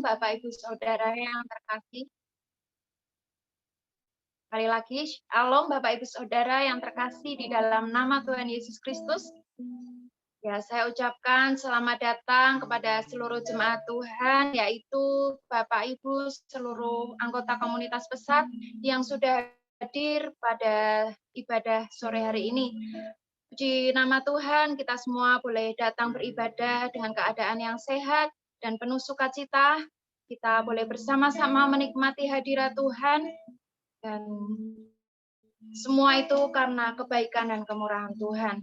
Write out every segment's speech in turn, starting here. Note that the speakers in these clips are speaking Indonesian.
Bapak Ibu Saudara yang terkasih. Sekali lagi, Shalom Bapak Ibu Saudara yang terkasih di dalam nama Tuhan Yesus Kristus. Ya, saya ucapkan selamat datang kepada seluruh jemaat Tuhan, yaitu Bapak Ibu seluruh anggota komunitas Pesat yang sudah hadir pada ibadah sore hari ini. Puji nama Tuhan, kita semua boleh datang beribadah dengan keadaan yang sehat dan penuh sukacita. Kita boleh bersama-sama menikmati hadirat Tuhan, dan semua itu karena kebaikan dan kemurahan Tuhan.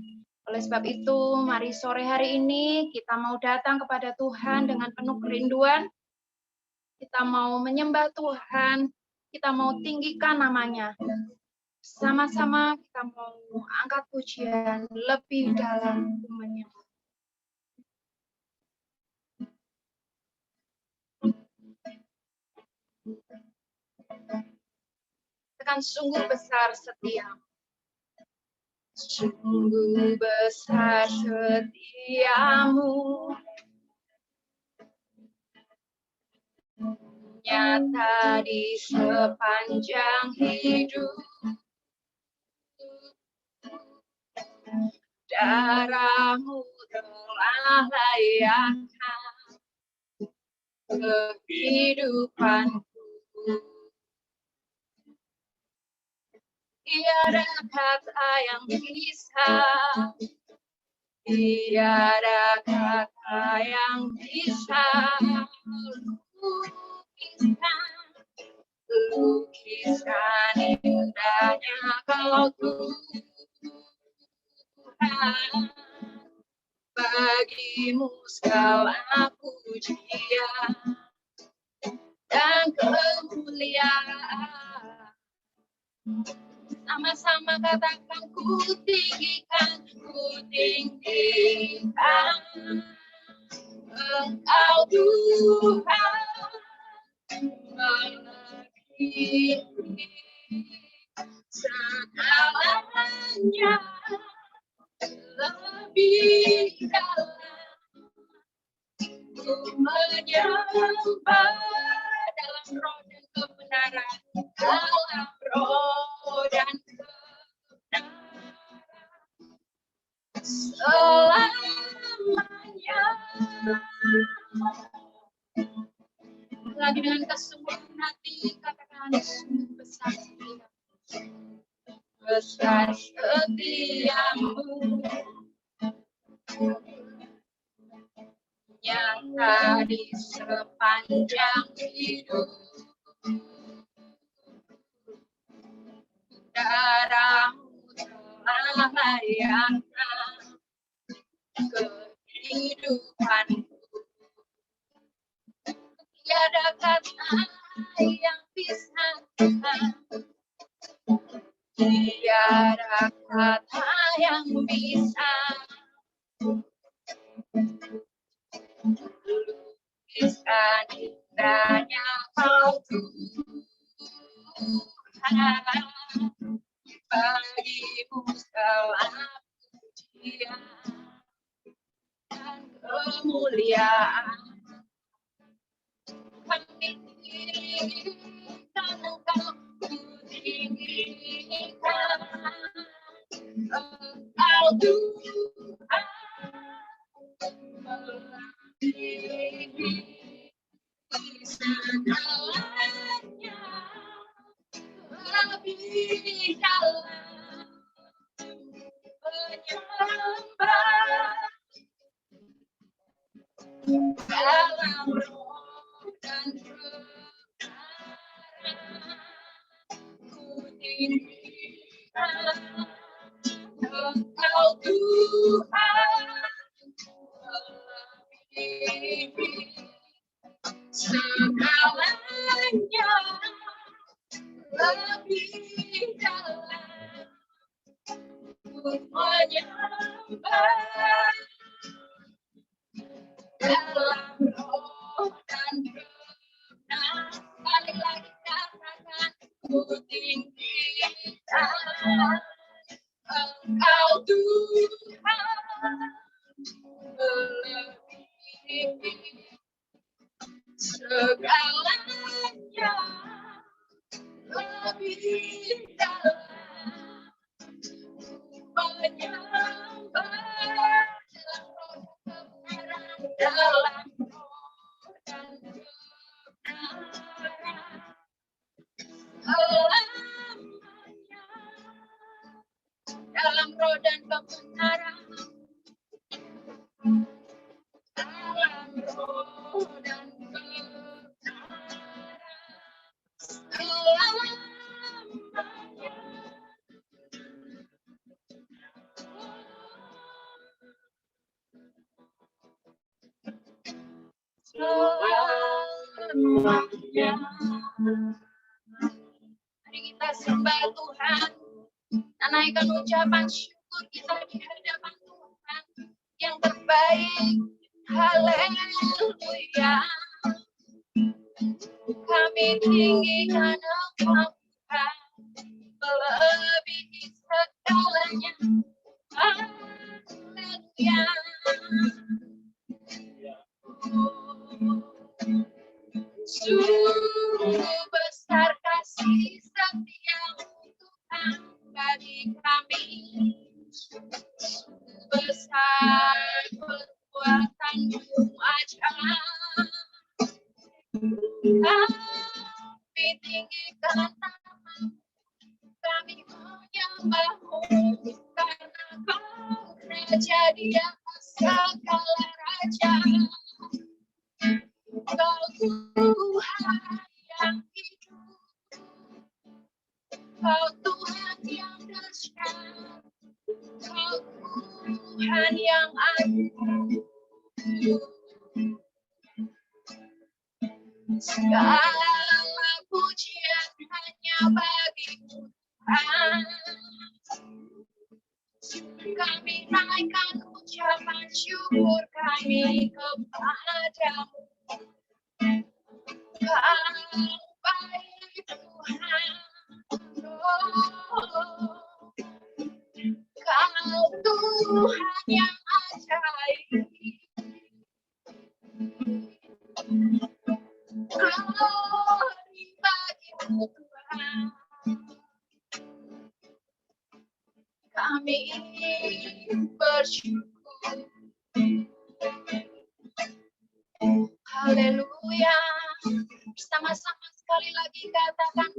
Oleh sebab itu, mari sore hari ini kita mau datang kepada Tuhan dengan penuh kerinduan. Kita mau menyembah Tuhan, kita mau tinggikan namanya. Sama-sama kita mau angkat pujian lebih dalam menyembah. Akan sungguh besar setiamu. Sungguh besar setiamu, nyata di sepanjang hidup. Darahmu telah layakkan kehidupanku. Tiada kata yang bisa, tiada kata yang bisa lukiskan indahnya Kau Tuhan. Bagimu segala pujian dan kemuliaan. Sama-sama katakan, ku tinggikan Engkau Tuhan, melebihi segalanya, lebih dalam ku menyembah dalam roh dan kebenaran, dalam roh dan kebenaran selamanya. Lagi dengan kesungguhan hati katakan, sungguh besar setiamu, besar setiamu, nyata di sepanjang hidup. Darahmu telah layakkan kehidupanku. Tiada kata yang bisa Tuhan, tiada kata yang bisa lukiskan indahnya Kau Tuhan. Bagimu segala pujian dan kemuliaan. Kami tinggikan Engkau, ku tinggikan Engkau Tuhan, melebihi segalanya, lebih dalam menyembah dalam roh dan kebenaran. Ku tinggikan Engkau Tuhan, melebihi segalanya, lebih dalam ku menyembah dalam roh dan kebenaran. Sekali lagi katakan, ku tinggikan Engkau Tuhan, melebihi segalanya, segalanya lebih dalam, menyambar dalam roh dan kebenaran, selamanya dalam roh dan kebenaran, dalam roh dan kebenaran, selamanya. Selamanya. Mari kita sembah Tuhan dan naikkan ucapan syukur kita di hadapan Tuhan yang terbaik. Haleluya. Kami tinggikan Engkau Tuhan, melebihi segalanya. Haleluya. Sungguh besar kasih setiamu Tuhan bagi kami, besar perbuatanmu ajaib. Kami tinggikan namamu, kami menyembahmu, karena Kau Raja di atas segala raja. Kau Tuhan yang hidup, Kau Tuhan yang dahsyat, Kau Tuhan yang agung. Segala pujian hanya bagi-Mu Tuhan. Kami naikkan ucapan syukur kami kepadamu. Kau baik Tuhan, Kau Tuhan yang ajaib. Glory bagi-Mu Tuhan. Kami bersyukur. Haleluya. Bersama-sama sekali lagi katakan,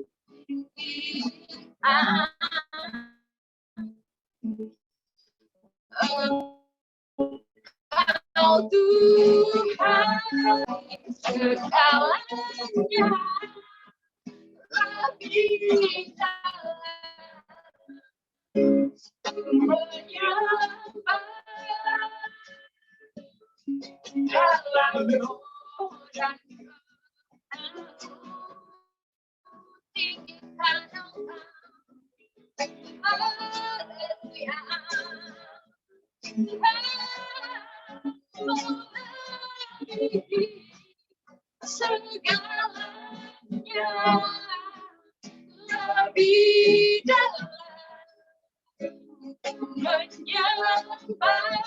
Kau Tuhan segalanya lebih dalam, menyambar dalam roh dan tinggikan Engkau. Haleluya. Segalanya lebih dalam, menyambar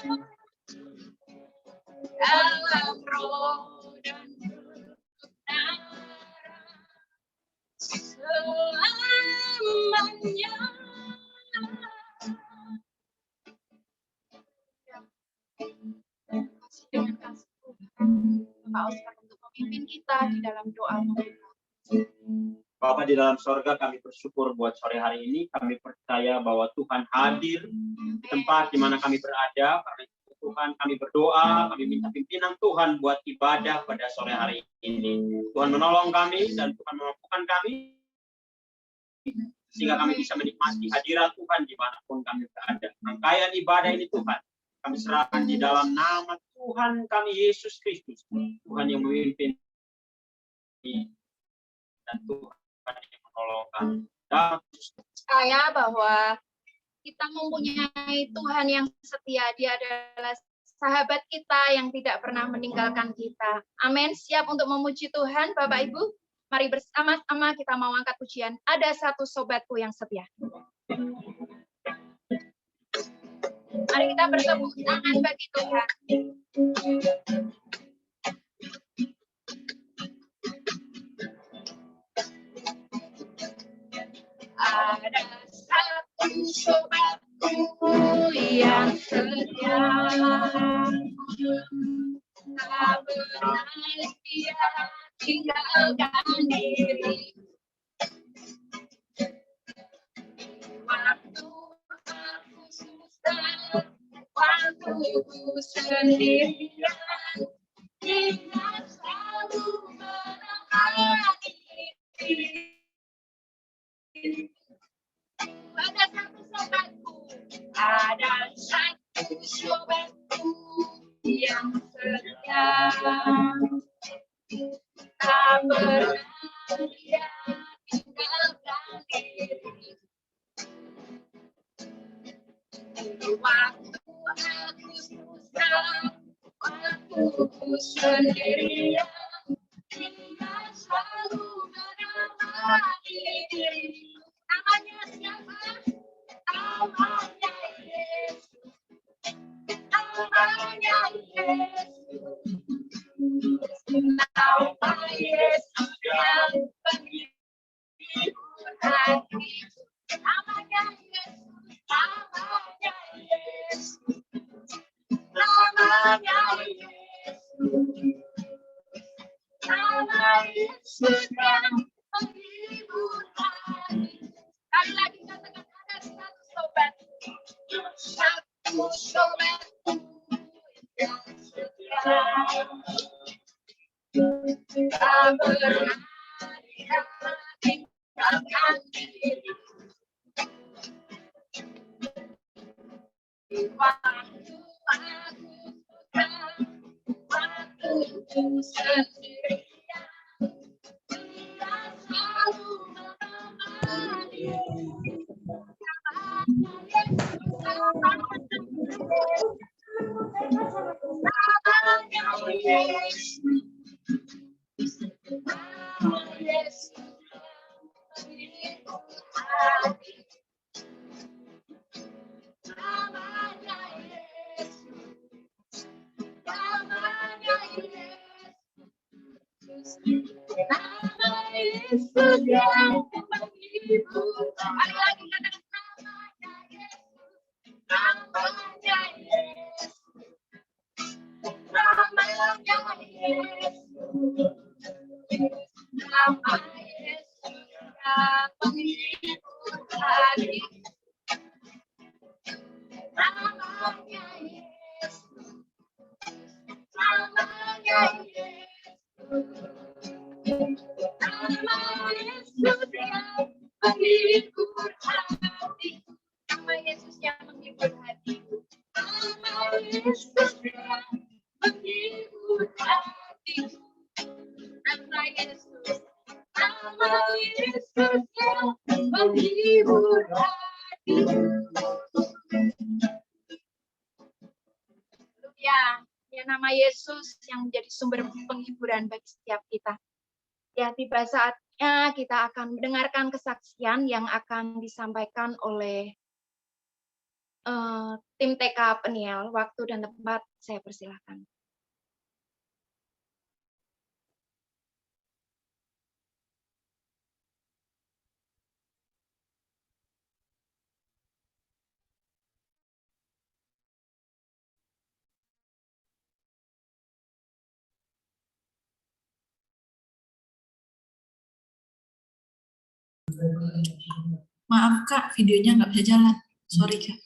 dalam roh dan kebenaran, selamanya. Dengan kasih Tuhan, Bapak Oscar untuk memimpin kita di dalam doa. Bapa di dalam sorga, kami bersyukur buat sore hari ini. Kami percaya bahwa Tuhan hadir di tempat di mana kami berada. Karena itu Tuhan, kami berdoa, kami minta pimpinan Tuhan buat ibadah pada sore hari ini. Tuhan menolong kami dan Tuhan memampukan kami sehingga kami bisa menikmati hadirat Tuhan dimanapun kami berada. Rangkaian ibadah ini Tuhan, kami serahkan di dalam nama Tuhan kami Yesus Kristus. Tuhan yang memimpin dan Tuhan yang menolong kami. Percaya bahwa kita mempunyai Tuhan yang setia. Dia adalah sahabat kita yang tidak pernah meninggalkan kita. Amin. Siap untuk memuji Tuhan, Bapak Ibu? Mari bersama-sama kita mau angkat pujian. Ada satu sobatku yang setia. Mari kita bertepuk tangan bagi Tuhan. Ada satu sobatku yang setia, tak pernah dia tinggalkan diri. Waktu aku susah, waktu ku sendirian, dia selalu menemani. Ada satu sobatku, ada satu sobatku yang setia, tak pernah dia tinggalkan diri. Waktu aku susah, waktu ku sendirian, dia selalu menemani diri. Namanya siapa? Namanya Yesus. Namanya Yesus. Nama Yesus yang menghibur hati. Namanya Yesus. Namanya Yesus. Namanya Yesus. Nama Yesus yang menghibur hati. Sekali lagi katakan, ada satu sobat, satu sobatku yang setia, tak pernah dia tinggalkan diri. Waktu aku susah, waktu ku sendirian, dia selalu menemani. Yesus yang menghibur. Ayo lagi katakan namanya Yesus. Namanya Yesus. Namanya Yesus. Nama Yesus yang menghibur hati. Namanya Yesus. Namanya Yesus. Nama Yesus yang menghibur hati. Nama Yesus yang menghibur hati. Nama Yesus yang menghibur hati. Nama Yesus. Nama Yesus yang menghibur hati. Ya, nama Yesus yang menjadi sumber penghiburan bagi setiap kita. Ya, tiba saatnya kita akan mendengarkan kesaksian yang akan disampaikan oleh tim TK Peniel. Waktu dan tempat saya persilahkan. Maaf Kak, videonya nggak bisa jalan. Sorry Kak.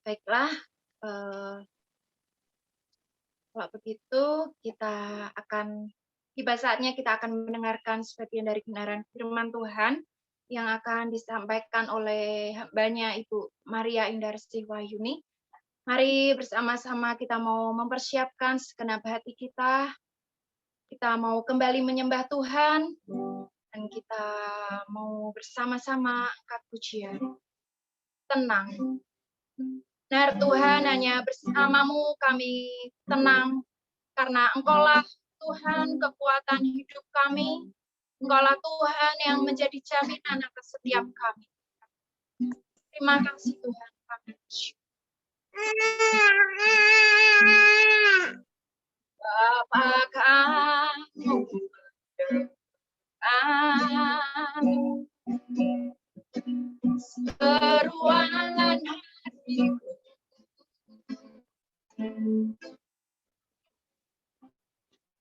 Baiklah, kalau begitu kita akan tiba saatnya kita akan mendengarkan sebagian dari kebenaran firman Tuhan yang akan disampaikan oleh hambanya Ibu Maria Indarsih Wahyuni. Mari bersama-sama kita mau mempersiapkan segenap hati kita. Kita mau kembali menyembah Tuhan dan kita mau bersama-sama angkat pujian. Tenang. Benar Tuhan, hanya bersama-Mu kami tenang, karena Engkaulah Tuhan kekuatan hidup kami. Engkaulah Tuhan yang menjadi jaminan atas setiap kami. Terima kasih Tuhan. Kami bersyukur. Bapa kamu seruan hatiku,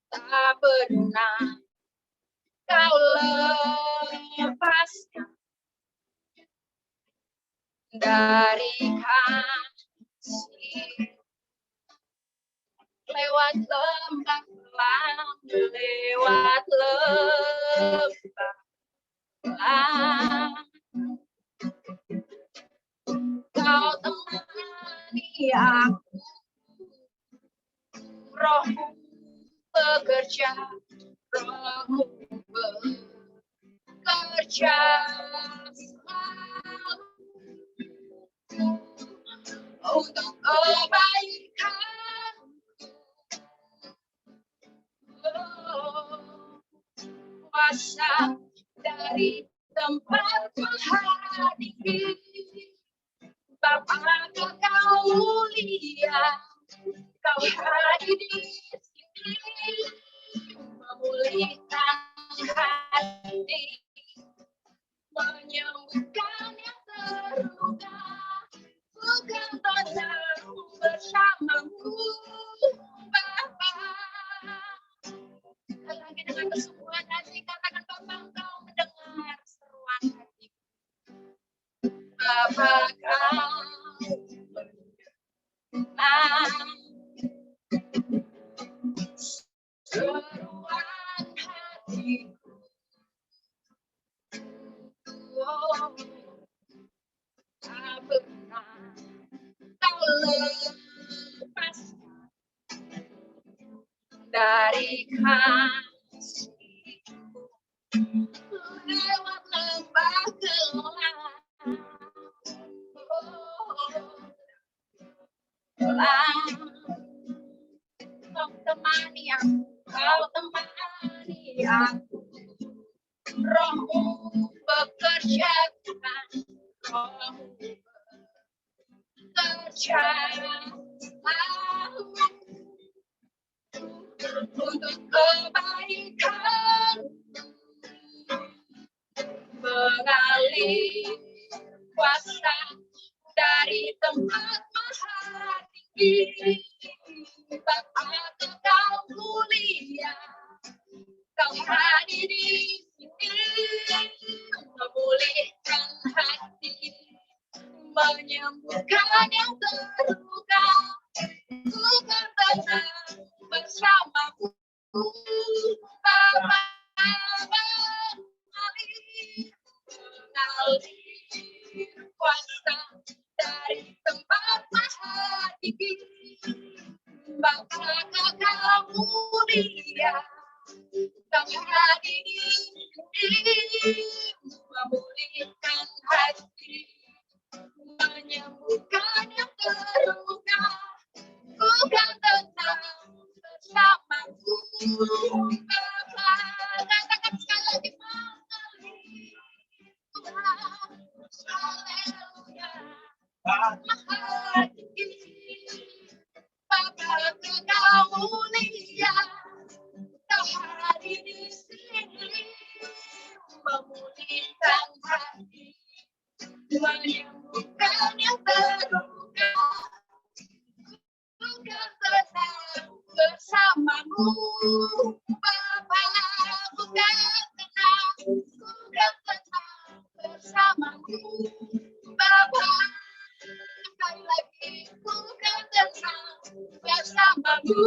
tak pernah kau lepaskan dari kasih. Lewat lembah kelam, lewat lembah kelam, kau temani aku, Rohmu bekerja, Rohmu bekerja selalu untuk kebaikan. Kuasa dari tempat Maha Tinggi, Bapa kau mulia, kau hadir di sini, memulihkan hati, menyembuhkan yang terluka, bukan tenang bersamamu, Bapa. Sekali lagi dengan kesungguhan hati, katakan Bapa, Engkau mendengar seruan hatiku. Bapa kau mendengar seruan hatiku. Oh, tak pernah kau lepaskan dari kasih-Mu. Lewat lembah kelam, kau temani aku, kau temani aku, Rohmu bekerja Tuhan, Rohmu bekerja selalu untuk kebaikan, mengalir kuasa dari tempat Maha Tinggi. Bapa kau mulia, kau hadir di sini, memulihkan hati, menyembuhkan yang terluka, bukan tenang bersamamu, Bapa. Mengalir kuasa dari tempat Maha Tinggi, Bapa kau mulia, kau hadir di sini, memulihkan hati, menyembuhkan yang terluka, bukan tenang bersamamu, Bapa. Katakan sekali lagi, mengalir Tuhan, haleluya, Maha Tinggi, Bapa kau mulia, kau hadir di sini, memulihkan hati, menyembuhkan yang terluka, bukan tenang bersamamu, Bapa. Bukan tenang bersamamu, Bapa. Sekali lagi, bukan tenang bersamamu,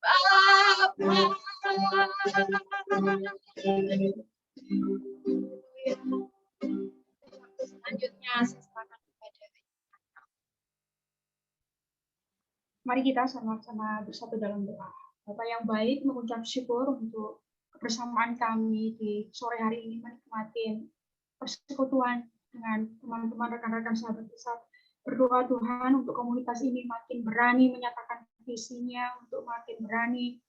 Bapa. Selanjutnya saya serahkan kepada Mari kita sama-sama bersatu dalam doa. Bapak yang baik, mengucap syukur untuk kebersamaan kami di sore hari ini, menikmati persekutuan dengan teman-teman, rekan-rekan sahabat besar Berdoa Tuhan untuk komunitas ini makin berani menyatakan visinya, untuk makin berani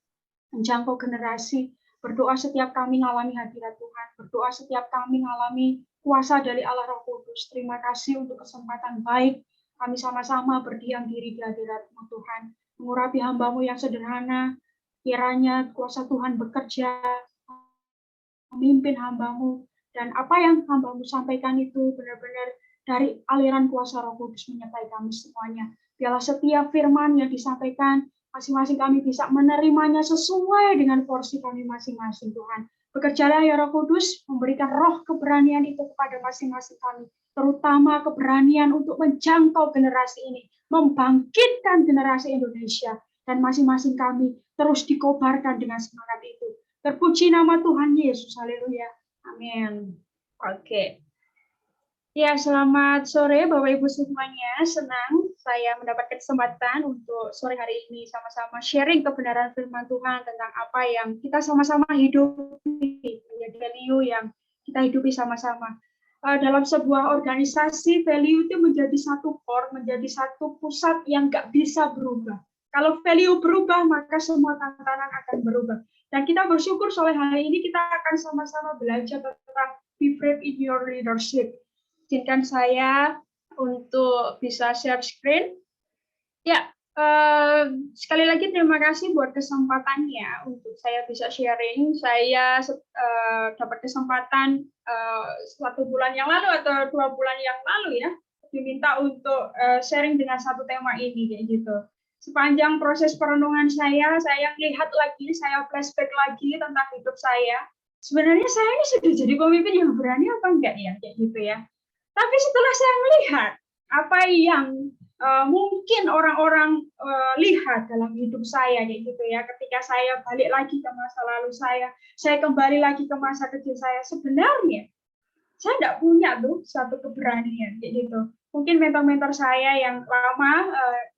menjangkau generasi. Berdoa setiap kami mengalami hadirat Tuhan. Berdoa setiap kami mengalami kuasa dari Allah Roh Kudus. Terima kasih untuk kesempatan baik kami sama-sama berdiam diri di hadirat-Mu Tuhan. Mengurapi hamba-Mu yang sederhana. Kiranya kuasa Tuhan bekerja, memimpin hamba-Mu. Dan apa yang hamba-Mu sampaikan itu benar-benar dari aliran kuasa Roh Kudus menyertai kami semuanya. Biarlah setiap firman yang disampaikan, masing-masing kami bisa menerimanya sesuai dengan porsi kami masing-masing, Tuhan. Bekerjalah ya Roh Kudus, memberikan roh keberanian itu kepada masing-masing kami, terutama keberanian untuk menjangkau generasi ini, membangkitkan generasi Indonesia, dan masing-masing kami terus dikobarkan dengan semangat itu. Terpuji nama Tuhan Yesus, haleluya, amin. Oke. Ya, selamat sore Bapak Ibu semuanya. Senang saya mendapat kesempatan untuk sore hari ini sama-sama sharing kebenaran firman Tuhan tentang apa yang kita sama-sama hidupi, menjadi value yang kita hidupi sama-sama. Dalam sebuah organisasi, value itu menjadi satu core, menjadi satu pusat yang nggak bisa berubah. Kalau value berubah, maka semua tantangan akan berubah. Dan kita bersyukur sore hari ini kita akan sama-sama belajar tentang be brave in your leadership. Izinkan saya untuk bisa share screen. Ya, sekali lagi terima kasih buat kesempatannya untuk saya bisa sharing. Saya dapat kesempatan 1 bulan yang lalu atau 2 bulan yang lalu ya, diminta untuk sharing dengan satu tema ini kayak gitu. Sepanjang proses perenungan saya lihat lagi, saya flashback lagi tentang hidup saya. Sebenarnya saya ini sudah jadi pemimpin yang berani apa enggak ya, kayak gitu ya. Tapi setelah saya melihat apa yang mungkin orang-orang lihat dalam hidup saya, kayak gitu ya, ketika saya balik lagi ke masa lalu saya kembali lagi ke masa kecil saya, sebenarnya saya tidak punya tuh satu keberanian, kayak gitu. Mungkin mentor-mentor saya yang lama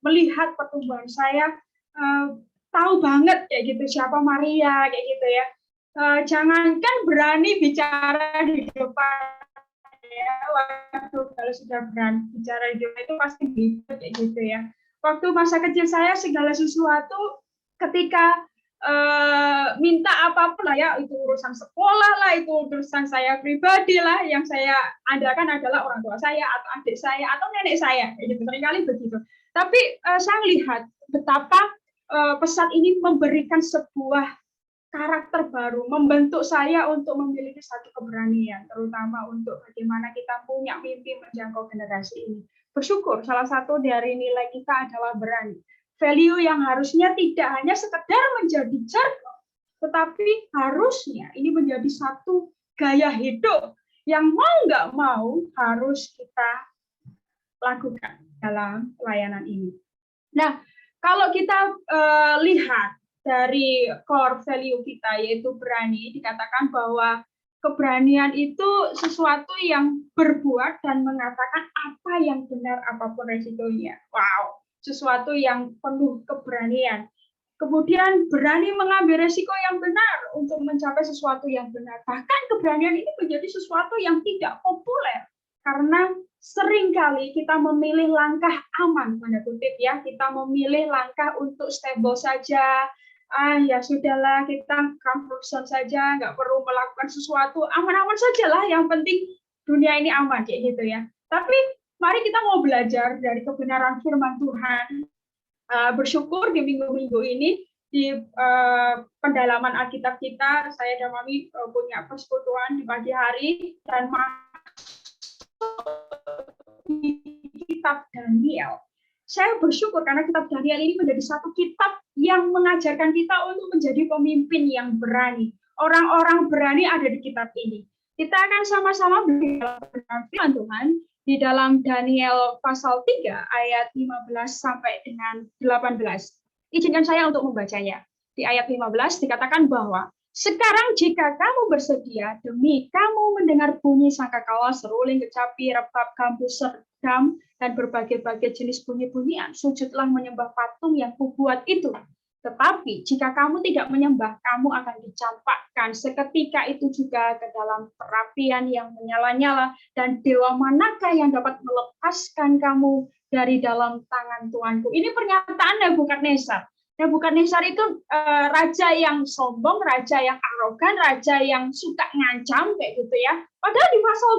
melihat pertumbuhan saya, tahu banget kayak gitu siapa Maria, kayak gitu ya. Jangankan berani bicara di depan. Ya, waktu kalau sudah berani bicara itu pasti gitu kayak gitu ya. Waktu masa kecil saya segala sesuatu ketika minta apapun lah ya, itu urusan sekolah lah, itu urusan saya pribadi lah, yang saya andalkan adalah orang tua saya atau adik saya atau nenek saya kayak gitu, seringkali begitu. Tapi saya lihat betapa pesan ini memberikan sebuah karakter baru, membentuk saya untuk memiliki satu keberanian, terutama untuk bagaimana kita punya mimpi menjangkau generasi ini. Bersyukur, salah satu dari nilai kita adalah berani. Value yang harusnya tidak hanya sekedar menjadi jargon, tetapi harusnya ini menjadi satu gaya hidup yang mau nggak mau harus kita lakukan dalam pelayanan ini. Nah, kalau kita lihat dari core value kita, yaitu berani, dikatakan bahwa keberanian itu sesuatu yang berbuat dan mengatakan apa yang benar apapun resikonya. Wow, sesuatu yang penuh keberanian. Kemudian berani mengambil resiko yang benar untuk mencapai sesuatu yang benar. Bahkan keberanian ini menjadi sesuatu yang tidak populer karena seringkali kita memilih langkah aman, tanda kutip ya, kita memilih langkah untuk stable saja. Ya sudahlah, kita comfort zone saja, nggak perlu melakukan sesuatu, aman-aman sajalah, yang penting dunia ini aman, kayak gitu ya. Tapi mari kita mau belajar dari kebenaran firman Tuhan. Bersyukur di minggu-minggu ini di pendalaman Alkitab kita, saya dan Mami punya persekutuan di pagi hari dan di kitab Daniel. Saya bersyukur karena kitab Daniel ini menjadi satu kitab yang mengajarkan kita untuk menjadi pemimpin yang berani. Orang-orang berani ada di kitab ini. Kita akan sama-sama belajar firman Tuhan di dalam Daniel pasal 3 ayat 15 sampai dengan 18. Izinkan saya untuk membacanya. Di ayat 15 dikatakan bahwa sekarang jika kamu bersedia demi kamu mendengar bunyi sangkakala, seruling, kecapi, rebab, gambus, serdam, dan berbagai-bagai jenis bunyi-bunyian, sujudlah menyembah patung yang kubuat itu. Tetapi jika kamu tidak menyembah, kamu akan dicampakkan seketika itu juga ke dalam perapian yang menyala-nyala, dan dewa manakah yang dapat melepaskan kamu dari dalam tangan tuanku. Ini pernyataan Nebukadnezar. Nebukadnezar itu raja yang sombong, raja yang arogan, raja yang suka ngancam kayak gitu ya. Padahal di pasal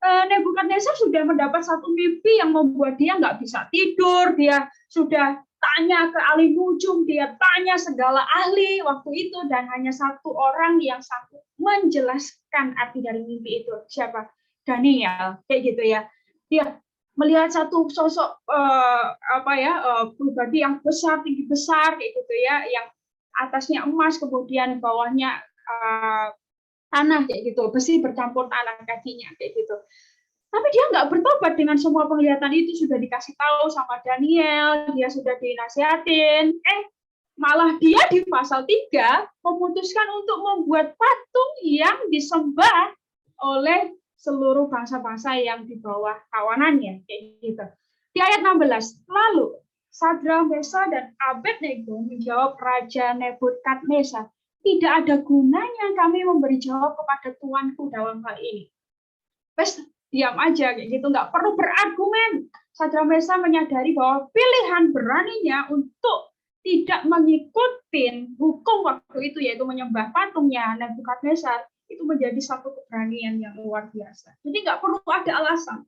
2 Nebukadnezar sudah mendapat satu mimpi yang membuat dia nggak bisa tidur, dia sudah tanya ke ahli nujum, dia tanya segala ahli waktu itu, dan hanya satu orang yang sanggup menjelaskan arti dari mimpi itu. Siapa? Daniel, kayak gitu ya. Dia melihat satu sosok pribadi yang besar, tinggi besar kayak gitu ya, yang atasnya emas, kemudian bawahnya tanah kayak gitu, besi bercampur tanah kakinya kayak gitu. Tapi dia nggak bertobat dengan semua penglihatan itu, sudah dikasih tahu sama Daniel, dia sudah dinasihatin, malah dia di pasal 3 memutuskan untuk membuat patung yang disembah oleh seluruh bangsa-bangsa yang di bawah kawanannya, kayak gitu. Di ayat 16, lalu Sadrak, Mesakh, dan Abednego menjawab Raja Nebukadnezar, tidak ada gunanya kami memberi jawab kepada tuanku dalam hal ini. Wes, diam aja kayak gitu, nggak perlu berargumen. Sadrak, Mesakh menyadari bahwa pilihan beraninya untuk tidak mengikuti hukum waktu itu, yaitu menyembah patungnya Nebukadnezar, itu menjadi satu keberanian yang luar biasa. Jadi nggak perlu ada alasan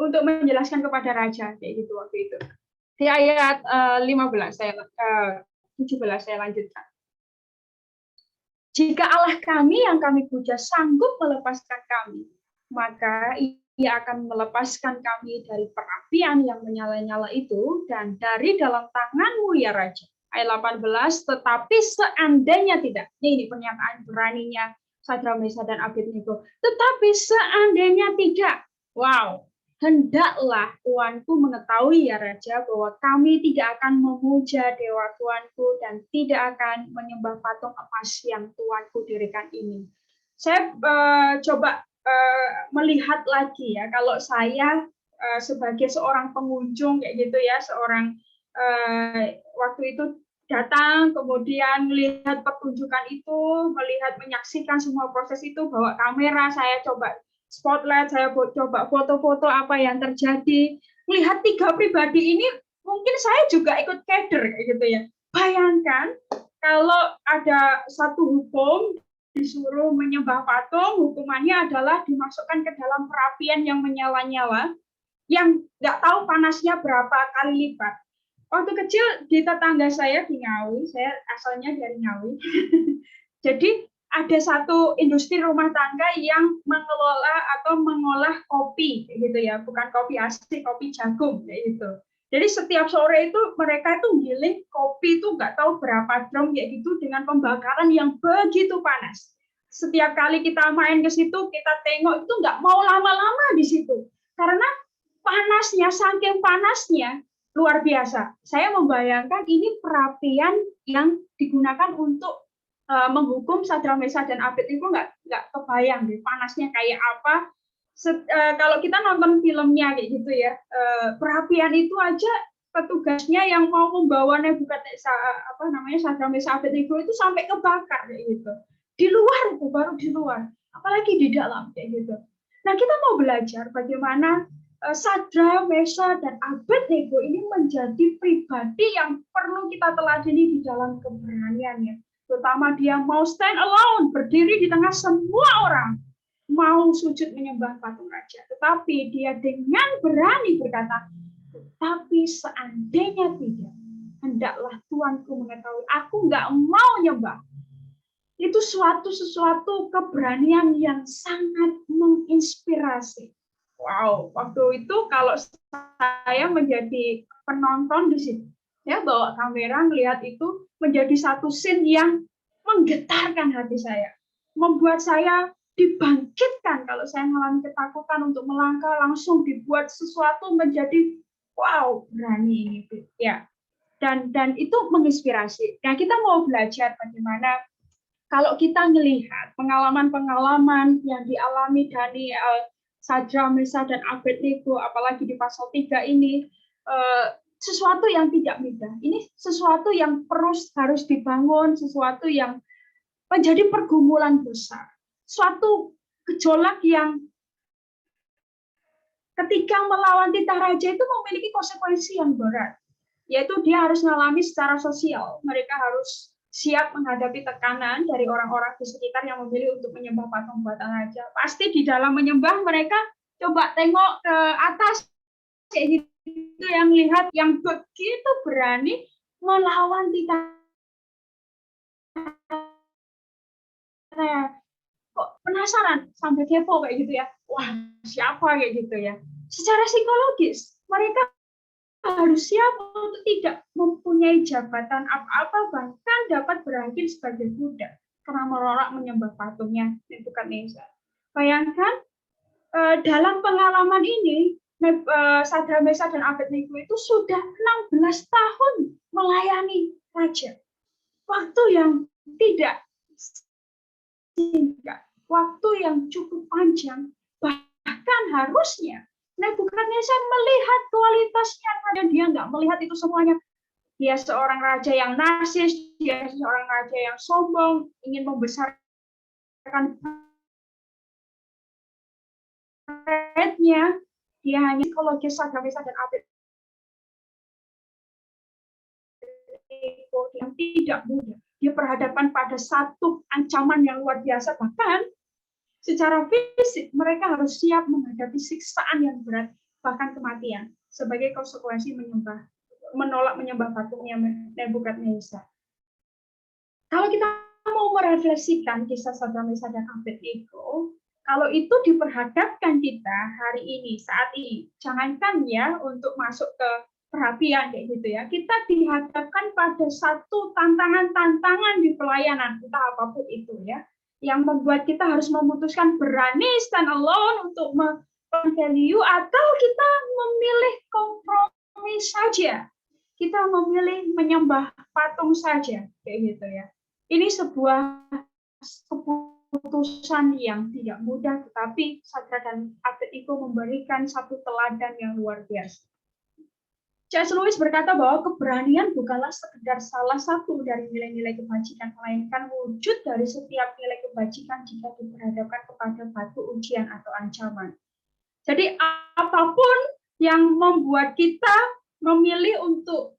untuk menjelaskan kepada raja kayak gitu waktu itu. Di ayat 17 saya lanjutkan. Jika Allah kami yang kami puja sanggup melepaskan kami, maka Ia akan melepaskan kami dari perapian yang menyala-nyala itu dan dari dalam tanganmu ya Raja. Ayat 18, tetapi seandainya tidak. Ini pernyataan beraninya Sadrak, Mesakh, dan Abednego. Tetapi seandainya tidak. Wow. Hendaklah tuanku mengetahui ya Raja bahwa kami tidak akan memuja dewa tuanku dan tidak akan menyembah patung emas yang tuanku dirikan ini. Saya coba melihat lagi ya, kalau saya sebagai seorang pengunjung kayak gitu ya, seorang waktu itu datang kemudian melihat pertunjukan itu, menyaksikan semua proses itu, bawa kamera, saya coba spotlight, saya coba foto-foto apa yang terjadi, melihat 3 pribadi ini, mungkin saya juga ikut keder kayak gitu ya. Bayangkan kalau ada satu hukum disuruh menyembah patung, hukumannya adalah dimasukkan ke dalam perapian yang menyala-nyala, yang nggak tahu panasnya berapa kali lipat. Waktu kecil di tetangga saya di Ngawi, saya asalnya dari Ngawi, jadi ada satu industri rumah tangga yang mengelola atau mengolah kopi, gitu ya, bukan kopi asli, kopi jagung, kayak gitu. Jadi setiap sore itu mereka itu giling kopi itu nggak tahu berapa drum kayak gitu dengan pembakaran yang begitu panas. Setiap kali kita main ke situ, kita tengok itu nggak mau lama-lama di situ karena panasnya, saking panasnya luar biasa. Saya membayangkan ini perapian yang digunakan untuk menghukum Sadrak, Mesakh, dan Abednego, nggak kebayang deh panasnya kayak apa. Kalau kita nonton filmnya kayak gitu ya, perapian itu aja petugasnya yang mau membawa Sadrak, Mesakh, Abednego itu sampai kebakar kayak gitu. Di luar itu baru di luar, apalagi di dalam kayak gitu. Nah, kita mau belajar bagaimana Sadrak, Mesakh, dan Abednego ini menjadi pribadi yang perlu kita teladani di dalam keberaniannya. Terutama dia mau stand alone, berdiri di tengah semua orang, mau sujud menyembah patung raja. Tetapi dia dengan berani berkata, tapi seandainya tidak, hendaklah Tuanku mengetahui, aku nggak mau nyembah. Itu sesuatu keberanian yang sangat menginspirasi. Wow, waktu itu kalau saya menjadi penonton di situ, ya bawa kamera melihat itu menjadi satu scene yang menggetarkan hati saya, membuat saya dibangkitkan. Kalau saya mengalami ketakutan untuk melangkah, langsung dibuat sesuatu menjadi wow, berani ini ya. Dan itu menginspirasi. Nah, kita mau belajar bagaimana kalau kita melihat pengalaman-pengalaman yang dialami Daniel, Sadrak, Mesakh, dan Abednego, apalagi di pasal 3 ini, sesuatu yang tidak mudah. Ini sesuatu yang harus dibangun, sesuatu yang menjadi pergumulan besar. Suatu gejolak yang ketika melawan titah raja itu memiliki konsekuensi yang berat, yaitu dia harus mengalami secara sosial. Mereka harus siap menghadapi tekanan dari orang-orang di sekitar yang memilih untuk menyembah patung buatan raja. Pasti di dalam menyembah mereka coba tengok ke atas kayak gitu, yang lihat yang begitu berani melawan titah. Kok penasaran sampai kepo kayak gitu ya. Wah, siapa kayak gitu ya. Secara psikologis mereka harus siap untuk tidak mempunyai jabatan apa-apa, bahkan dapat berakhir sebagai budak karena menolak menyembah patungnya Nebukadnezar. Bayangkan dalam pengalaman ini Sadrak, Mesak, dan Abednego itu sudah 16 tahun melayani raja. Waktu yang tidak singkat, waktu yang cukup panjang, bahkan harusnya Nebukadnezar melihat kualitasnya, dan dia nggak melihat itu semuanya. Dia seorang raja yang narsis, dia seorang raja yang sombong, ingin membesarkan rakyatnya. Dia hanya psikologis Sadrak, Mesak, dan Abednego yang tidak mudah. Dia berhadapan pada satu ancaman yang luar biasa, bahkan secara fisik mereka harus siap menghadapi siksaan yang berat, bahkan kematian sebagai konsekuensi menolak menyembah patungnya Nebukadnezar. Kalau kita mau merefleksikan kisah Sadrak, Mesak, dan Abednego, kalau itu diperhadapkan kita hari ini, saat ini, jangankan ya untuk masuk ke perapian kayak gitu ya, kita dihadapkan pada satu tantangan di pelayanan, entah apapun itu ya, yang membuat kita harus memutuskan berani stand alone untuk value, atau kita memilih kompromi saja, kita memilih menyembah patung saja kayak gitu ya. Ini sebuah keputusan yang tidak mudah, tetapi Sadrak dan Abednego memberikan satu teladan yang luar biasa. C.S. Lewis berkata bahwa keberanian bukanlah sekedar salah satu dari nilai-nilai kebajikan, melainkan wujud dari setiap nilai kebajikan jika diperhadapkan kepada batu ujian atau ancaman. Jadi apapun yang membuat kita memilih untuk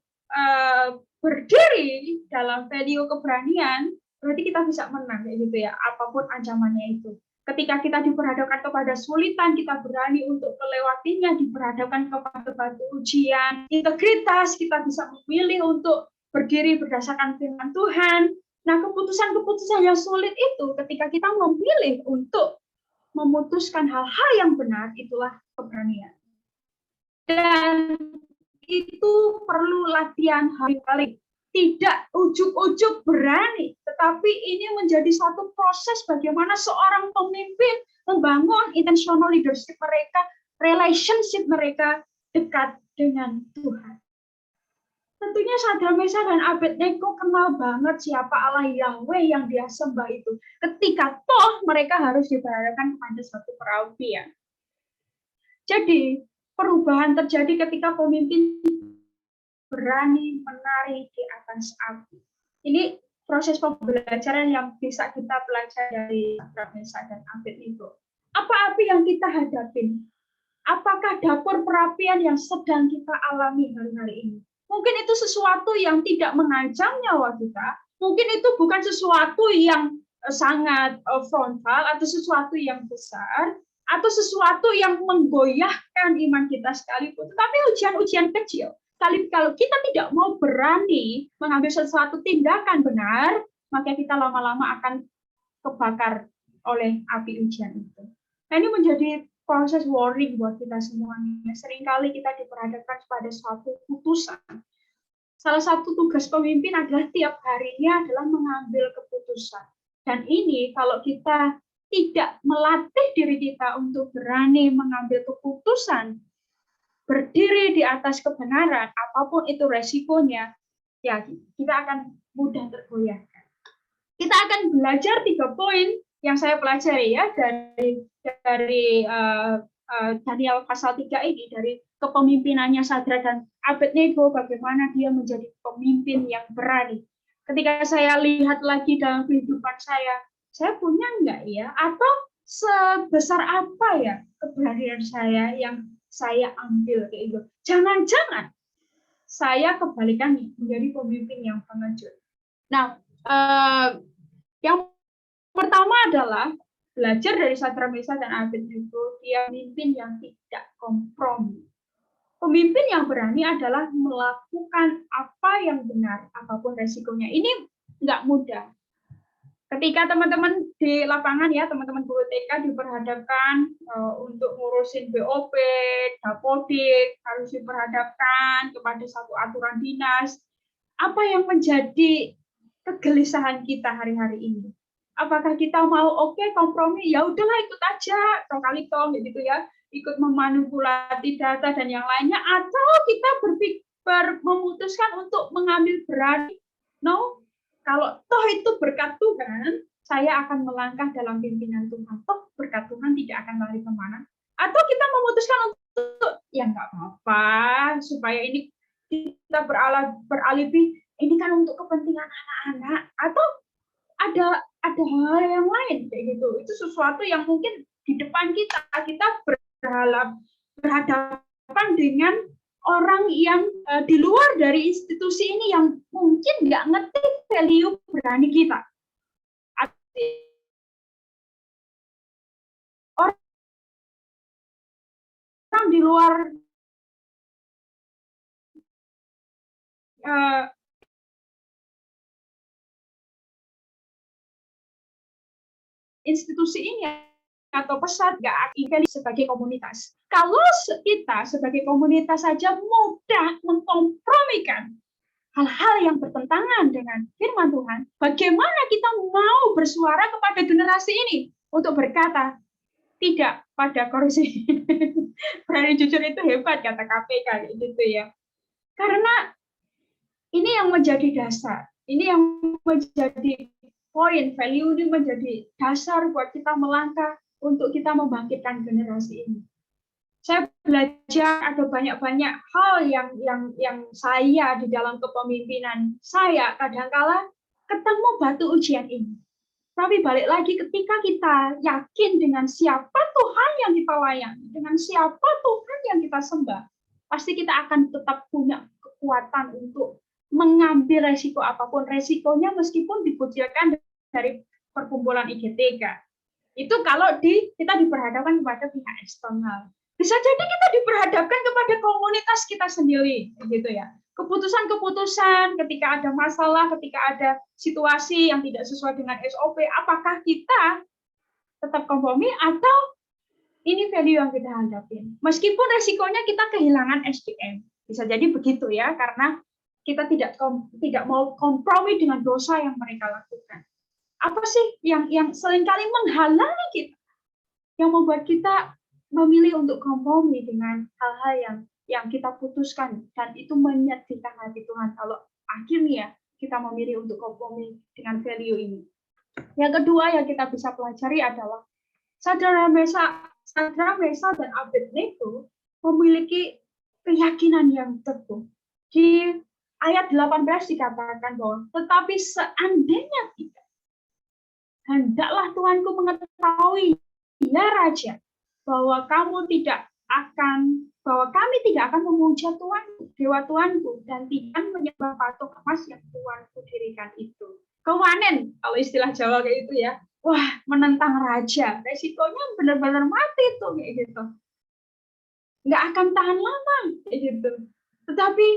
berdiri dalam value keberanian, berarti kita bisa menang kayak gitu ya, apapun ancamannya itu. Ketika kita diperhadapkan kepada sulitan, kita berani untuk melewatinya, diperhadapkan kepada batu ujian, integritas, kita bisa memilih untuk berdiri berdasarkan firman Tuhan. Nah, keputusan-keputusan yang sulit itu, ketika kita memilih untuk memutuskan hal-hal yang benar, itulah keberanian. Dan itu perlu latihan hari-hari. Tidak ujuk-ujuk berani, tetapi ini menjadi satu proses bagaimana seorang pemimpin membangun intentional leadership mereka, relationship mereka dekat dengan Tuhan. Tentunya Sadrak, Mesak, dan Abednego kenal banget siapa Allah Yahweh yang dia sembah itu. Ketika toh mereka harus diberhadapkan kepada satu perapian. Jadi perubahan terjadi ketika pemimpin berani menari di atas api. Ini proses pembelajaran yang bisa kita pelajari dari Sadrak, Mesak, dan Abednego. Apa api yang kita hadapi? Apakah dapur perapian yang sedang kita alami hari-hari ini? Mungkin itu sesuatu yang tidak mengancam nyawa kita. Mungkin itu bukan sesuatu yang sangat frontal atau sesuatu yang besar atau sesuatu yang menggoyahkan iman kita sekalipun. Tetapi ujian-ujian kecil. Kalau kita tidak mau berani mengambil sesuatu tindakan benar, maka kita lama-lama akan kebakar oleh api ujian itu. Nah, ini menjadi proses warning buat kita semuanya. Seringkali kita diperhadapkan pada suatu putusan. Salah satu tugas pemimpin adalah tiap harinya adalah mengambil keputusan. Dan ini kalau kita tidak melatih diri kita untuk berani mengambil keputusan, berdiri di atas kebenaran, apapun itu resikonya, ya kita akan mudah tergoyahkan. Kita akan belajar 3 poin yang saya pelajari ya dari Daniel pasal 3 ini, dari kepemimpinannya Sadrak dan Abednego, bagaimana dia menjadi pemimpin yang berani. Ketika saya lihat lagi dalam kehidupan saya punya enggak ya? Atau sebesar apa ya keberanian saya yang saya ambil kayak gitu. Jangan-jangan saya kebalikannya menjadi pemimpin yang pengecut. Nah, yang pertama adalah belajar dari Sadrak, Meshach, dan Abednego, dia pemimpin yang tidak kompromi. Pemimpin yang berani adalah melakukan apa yang benar, apapun resikonya. Ini nggak mudah. Ketika teman-teman di lapangan ya, teman-teman guru TK diperhadapkan untuk ngurusin BOP, Dapodik, harus diperhadapkan kepada satu aturan dinas. Apa yang menjadi kegelisahan kita hari-hari ini? Apakah kita mau kompromi? Ya udahlah ikut aja, kali tong gitu ya, ikut memanipulasi data dan yang lainnya, atau kita memutuskan untuk mengambil berani? No. Kalau toh itu berkat Tuhan, saya akan melangkah dalam pimpinan Tuhan. Toh berkat Tuhan tidak akan lari kemana. Atau kita memutuskan untuk, ya nggak apa-apa, supaya ini kita beralibi, ini kan untuk kepentingan anak-anak. Atau ada hal yang lain kayak gitu. Itu sesuatu yang mungkin di depan kita berhadapan dengan orang yang di luar dari institusi ini yang mungkin nggak ngerti value berani kita. Orang di luar institusi ini atau pesat nggak ingin sebagai komunitas. Kalau kita sebagai komunitas saja mudah mengkompromikan hal-hal yang bertentangan dengan firman Tuhan, bagaimana kita mau bersuara kepada generasi ini untuk berkata tidak pada korupsi? Berani jujur itu hebat, kata KPK gitu ya. Karena ini yang menjadi dasar, ini yang menjadi poin, value ini menjadi dasar buat kita melangkah untuk kita membangkitkan generasi ini. Saya belajar ada banyak-banyak hal yang saya di dalam kepemimpinan saya kadangkala ketemu batu ujian ini. Tapi balik lagi ketika kita yakin dengan siapa Tuhan yang kita layani, dengan siapa Tuhan yang kita sembah, pasti kita akan tetap punya kekuatan untuk mengambil resiko apapun resikonya, meskipun dikucilkan dari perkumpulan IGTK. Itu kalau kita diperhadapkan kepada pihak eksternal. Bisa jadi kita diperhadapkan kepada komunitas kita sendiri, gitu ya. Keputusan-keputusan ketika ada masalah, ketika ada situasi yang tidak sesuai dengan SOP, apakah kita tetap kompromi atau ini value yang kita hadapin? Meskipun resikonya kita kehilangan SDM. Bisa jadi begitu ya, karena kita tidak mau kompromi dengan dosa yang mereka lakukan. Apa sih yang seringkali menghalangi kita, yang membuat kita memilih untuk kompromi dengan hal-hal yang kita putuskan, dan itu menyedihkan hati Tuhan kalau akhirnya kita memilih untuk kompromi dengan value ini. Yang kedua yang kita bisa pelajari adalah Sadrak, Meshach, dan Abednego memiliki keyakinan yang teguh. Di ayat 18 dikatakan bahwa tetapi seandainya tidak, hendaklah Tuanku mengetahui, ya Raja, bahwa kami tidak akan memuja Tuanku, Dewa Tuanku, dan tidak menyembah patung emas yang Tuanku dirikan itu. Kemanen, kalau istilah Jawa kayak itu ya, wah, menentang raja, resikonya benar-benar mati tuh kayak gitu. Nggak akan tahan lama kayak gitu. Tetapi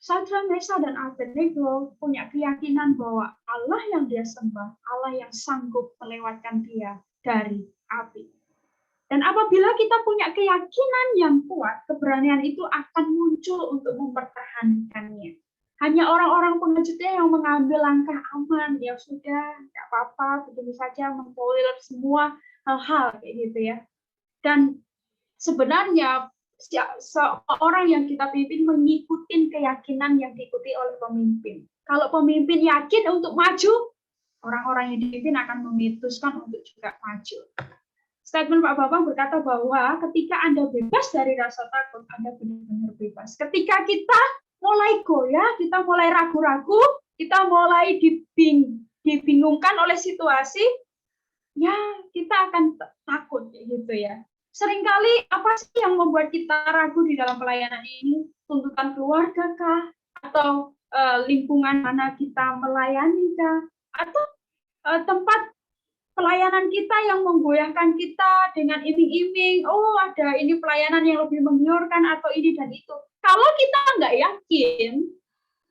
Sadrak, Meshach, dan Abednego punya keyakinan bahwa Allah yang dia sembah, Allah yang sanggup melewatkan dia dari api. Dan apabila kita punya keyakinan yang kuat, keberanian itu akan muncul untuk mempertahankannya. Hanya orang-orang pengejutnya yang mengambil langkah aman, ya sudah, nggak apa-apa, begini saja, mentolerir semua hal-hal kayak gitu ya. Dan sebenarnya seorang yang kita pimpin mengikuti keyakinan yang diikuti oleh pemimpin. Kalau pemimpin yakin untuk maju, orang-orang yang dipimpin akan memutuskan untuk juga maju. Statement Pak Bambang berkata bahwa ketika Anda bebas dari rasa takut, Anda benar-benar bebas. Ketika kita mulai goyah, kita mulai ragu-ragu, kita mulai dibingungkan oleh situasi, ya kita akan takut gitu ya. Seringkali apa sih yang membuat kita ragu di dalam pelayanan ini? Tuntutan keluarga kah? Atau lingkungan mana kita melayani kah? Atau tempat pelayanan kita yang menggoyahkan kita dengan iming-iming, oh ada ini pelayanan yang lebih menggiurkan atau ini dan itu. Kalau kita nggak yakin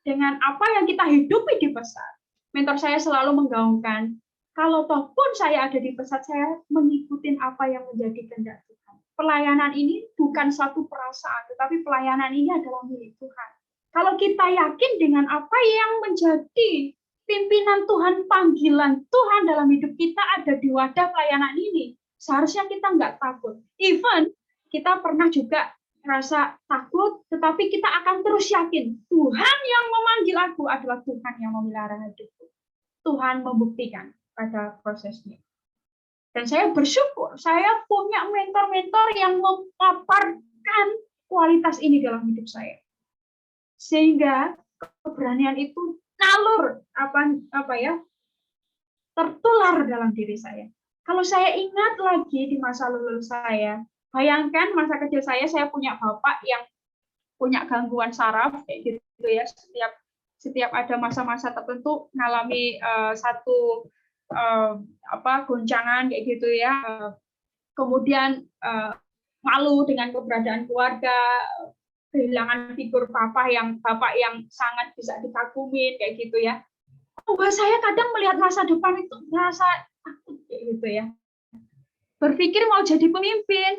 dengan apa yang kita hidupi di Pesat, mentor saya selalu menggaungkan, kalau toh pun saya ada di Pesat, saya mengikuti apa yang menjadi kehendak Tuhan. Pelayanan ini bukan satu perasaan, tetapi pelayanan ini adalah milik Tuhan. Kalau kita yakin dengan apa yang menjadi pimpinan Tuhan, panggilan Tuhan dalam hidup kita ada di wadah pelayanan ini, seharusnya kita nggak takut. Even kita pernah juga rasa takut, tetapi kita akan terus yakin Tuhan yang memanggil aku adalah Tuhan yang memelihara hidupku. Tuhan membuktikan pada prosesnya. Dan saya bersyukur, saya punya mentor-mentor yang memaparkan kualitas ini dalam hidup saya. Sehingga keberanian itu nalur tertular dalam diri saya. Kalau saya ingat lagi di masa lalu saya, bayangkan masa kecil saya punya bapak yang punya gangguan saraf kayak gitu ya. Setiap ada masa-masa tertentu mengalami satu goncangan kayak gitu ya. Kemudian malu dengan keberadaan keluarga, kehilangan figur bapak yang sangat bisa dikagumin kayak gitu ya. Saya kadang melihat masa depan itu merasa takut kayak gitu ya. Berpikir mau jadi pemimpin,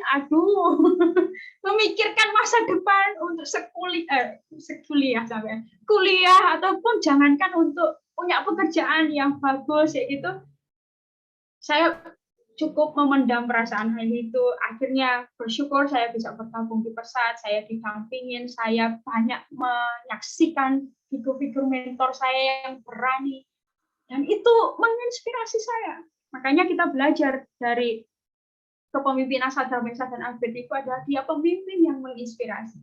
memikirkan masa depan untuk kuliah ataupun jangankan untuk punya pekerjaan yang bagus kayak gitu. Saya cukup memendam perasaan hal itu. Akhirnya bersyukur saya bisa bergabung di Pesat, saya didampingin, saya banyak menyaksikan figur-figur mentor saya yang berani. Dan itu menginspirasi saya. Makanya kita belajar dari kepemimpinan Sadra Mesa dan Abednego adalah dia pemimpin yang menginspirasi.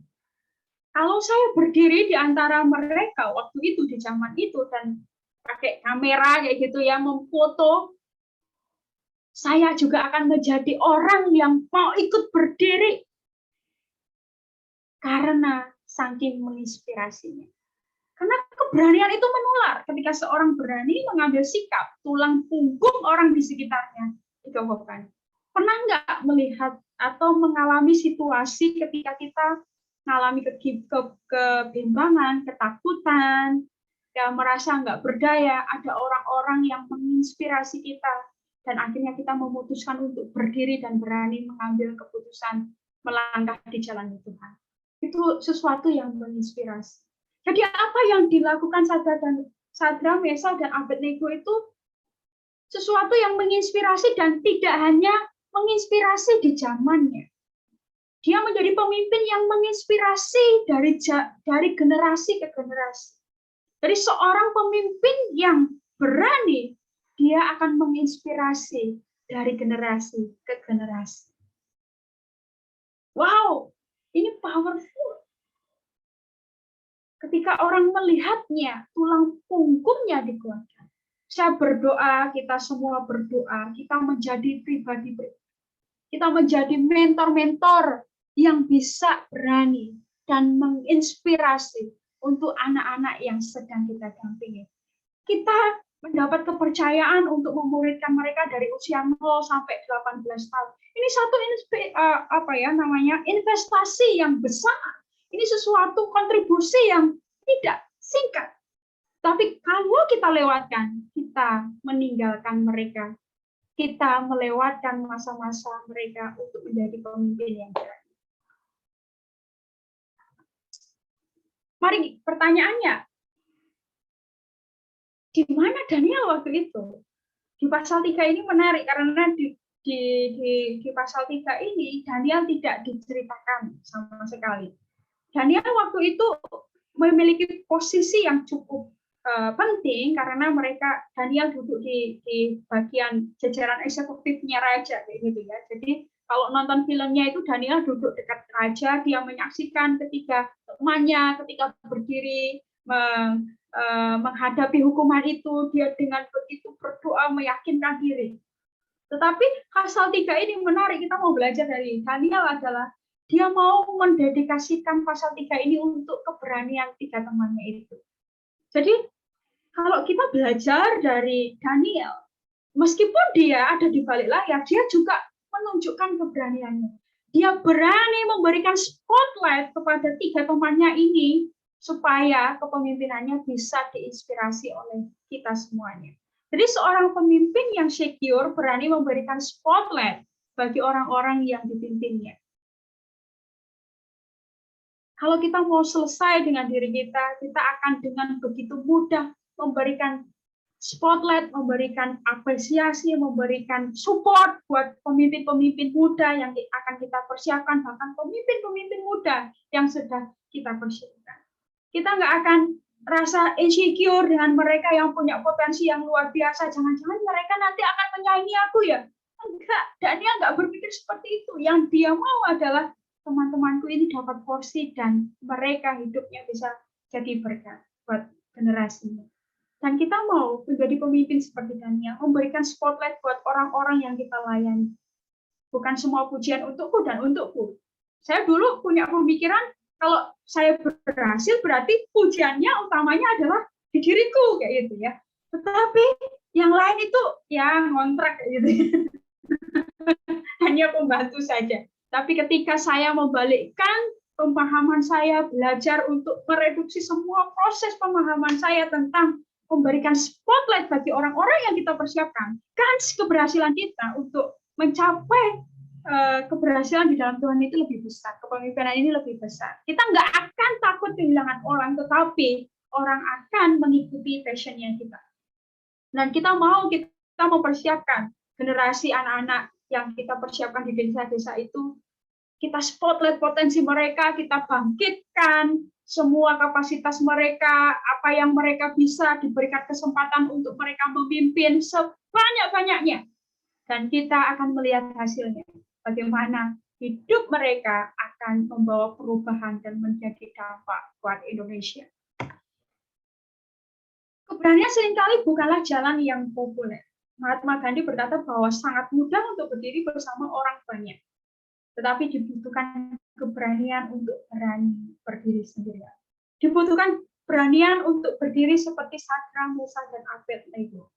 Kalau saya berdiri di antara mereka waktu itu di zaman itu dan pakai kamera kayak gitu ya, memfoto, saya juga akan menjadi orang yang mau ikut berdiri karena saking menginspirasinya. Karena keberanian itu menular. Ketika seorang berani mengambil sikap, tulang punggung orang di sekitarnya dikokohkan. Pernah nggak melihat atau mengalami situasi ketika kita mengalami kebimbangan, ketakutan, dan merasa nggak berdaya, ada orang-orang yang menginspirasi kita, dan akhirnya kita memutuskan untuk berdiri dan berani mengambil keputusan melangkah di jalan Tuhan. Itu sesuatu yang menginspirasi. Jadi apa yang dilakukan Sadra, Mesa, dan Abednego itu sesuatu yang menginspirasi dan tidak hanya menginspirasi di zamannya. Dia menjadi pemimpin yang menginspirasi dari generasi ke generasi. Jadi seorang pemimpin yang berani, dia akan menginspirasi dari generasi ke generasi. Wow, ini powerful. Ketika orang melihatnya, tulang punggungnya dikuatkan. Saya berdoa, kita semua berdoa, kita menjadi pribadi, kita menjadi mentor-mentor yang bisa berani dan menginspirasi untuk anak-anak yang sedang kita dampingi. Kita mendapat kepercayaan untuk memuridkan mereka dari usia 0 sampai 18 tahun. Ini satu investasi yang besar. Ini sesuatu kontribusi yang tidak singkat. Tapi kalau kita lewatkan, kita meninggalkan mereka. Kita melewatkan masa-masa mereka untuk menjadi pemimpin yang berani. Mari pertanyaannya, di mana Daniel waktu itu? Di pasal 3 ini menarik karena di pasal 3 ini Daniel tidak diceritakan sama sekali. Daniel waktu itu memiliki posisi yang cukup penting karena Daniel duduk di bagian jajaran eksekutifnya raja kayak gitu ya. Jadi kalau nonton filmnya itu Daniel duduk dekat raja, dia menyaksikan ketika temannya ketika berdiri menghadapi hukuman itu, dia dengan begitu berdoa meyakinkan diri. Tetapi pasal 3 ini menarik, kita mau belajar dari Daniel adalah dia mau mendedikasikan pasal 3 ini untuk keberanian 3 temannya itu. Jadi kalau kita belajar dari Daniel, meskipun dia ada di balik layar, dia juga menunjukkan keberaniannya. Dia berani memberikan spotlight kepada 3 temannya ini supaya kepemimpinannya bisa diinspirasi oleh kita semuanya. Jadi seorang pemimpin yang secure berani memberikan spotlight bagi orang-orang yang dipimpinnya. Kalau kita mau selesai dengan diri kita, kita akan dengan begitu mudah memberikan spotlight, memberikan apresiasi, memberikan support buat pemimpin-pemimpin muda yang akan kita persiapkan, bahkan pemimpin-pemimpin muda yang sudah kita persiapkan. Kita nggak akan rasa insecure dengan mereka yang punya potensi yang luar biasa. Jangan-jangan mereka nanti akan menyaingi aku ya? Enggak, Daniel nggak berpikir seperti itu. Yang dia mau adalah teman-temanku ini dapat porsi dan mereka hidupnya bisa jadi berkat buat generasinya. Dan kita mau menjadi pemimpin seperti Daniel, memberikan spotlight buat orang-orang yang kita layani. Bukan semua pujian untukku dan untukku. Saya dulu punya pemikiran, kalau saya berhasil berarti pujiannya utamanya adalah di diriku, kayak gitu ya. Tetapi yang lain itu ya ngontrak kayak gitu. Hanya pembantu saja. Tapi ketika saya membalikkan pemahaman saya, belajar untuk mereduksi semua proses pemahaman saya tentang memberikan spotlight bagi orang-orang yang kita persiapkan, kans keberhasilan kita untuk mencapai keberhasilan di dalam Tuhan itu lebih besar, kepemimpinan ini lebih besar. Kita nggak akan takut kehilangan orang, tetapi orang akan mengikuti passion-nya kita. Dan kita mempersiapkan generasi anak-anak yang kita persiapkan di desa-desa itu, kita spotlight potensi mereka, kita bangkitkan semua kapasitas mereka, apa yang mereka bisa, diberikan kesempatan untuk mereka memimpin sebanyak-banyaknya. Dan kita akan melihat hasilnya, bagaimana hidup mereka akan membawa perubahan dan menjadi dampak buat Indonesia. Keberanian seringkali bukanlah jalan yang populer. Mahatma Gandhi berkata bahwa sangat mudah untuk berdiri bersama orang banyak, tetapi dibutuhkan keberanian untuk berani berdiri sendirian. Dibutuhkan beranian untuk berdiri seperti Sadrak, Mesak, dan Abednego.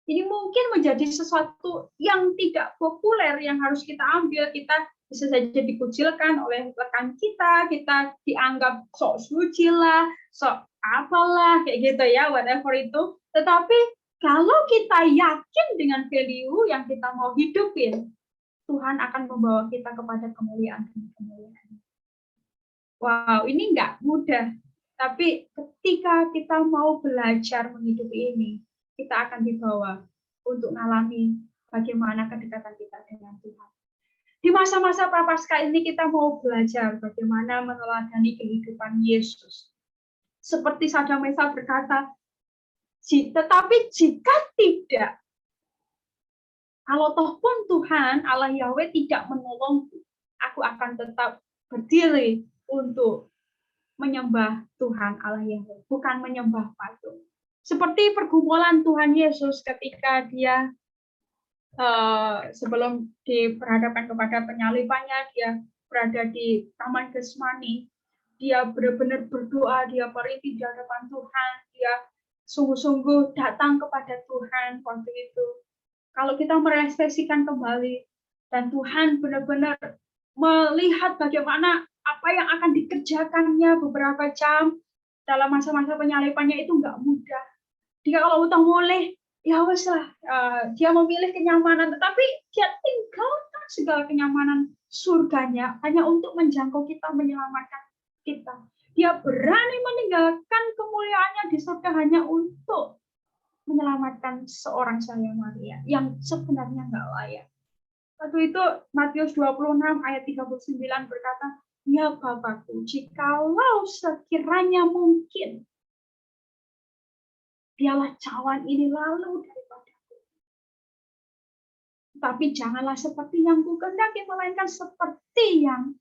Ini mungkin menjadi sesuatu yang tidak populer yang harus kita ambil. Kita bisa saja dikucilkan oleh rekan kita dianggap sok suci lah, sok apalah, kayak gitu ya, whatever itu. Tetapi kalau kita yakin dengan value yang kita mau hidupin, Tuhan akan membawa kita kepada kemuliaan dan kemuliaan. Wow, ini nggak mudah. Tapi ketika kita mau belajar menghidupi ini, kita akan dibawa untuk mengalami bagaimana kedekatan kita dengan Tuhan. Di masa-masa Prapaskah ini kita mau belajar bagaimana meneladani kehidupan Yesus. Seperti Sadrak Mesak berkata, tetapi jika tidak, kalau toh pun Tuhan, Allah Yahweh tidak menolongku, aku akan tetap berdiri untuk menyembah Tuhan Allah Yahweh, bukan menyembah patung. Seperti pergumulan Tuhan Yesus ketika dia sebelum diperhadapkan kepada penyalibannya, dia berada di Taman Getsemani, dia benar-benar berdoa, dia merintih di hadapan Tuhan, dia sungguh-sungguh datang kepada Tuhan waktu itu. Kalau kita merefleksikan kembali, dan Tuhan benar-benar melihat bagaimana apa yang akan dikerjakannya beberapa jam dalam masa-masa penyalibannya itu nggak mudah. Dia kalau utang boleh, ya wes lah, dia memilih kenyamanan, tetapi dia tinggalkan segala kenyamanan surganya hanya untuk menjangkau kita, menyelamatkan kita. Dia berani meninggalkan kemuliaannya di surga hanya untuk menyelamatkan seorang saya Maria yang sebenarnya nggak layak. Waktu itu Matius 26 ayat 39 berkata, ya Bapakku, jikalau sekiranya mungkin, biarlah cawan ini lalu daripadaku. Tapi janganlah seperti yang kukehendaki, melainkan seperti yang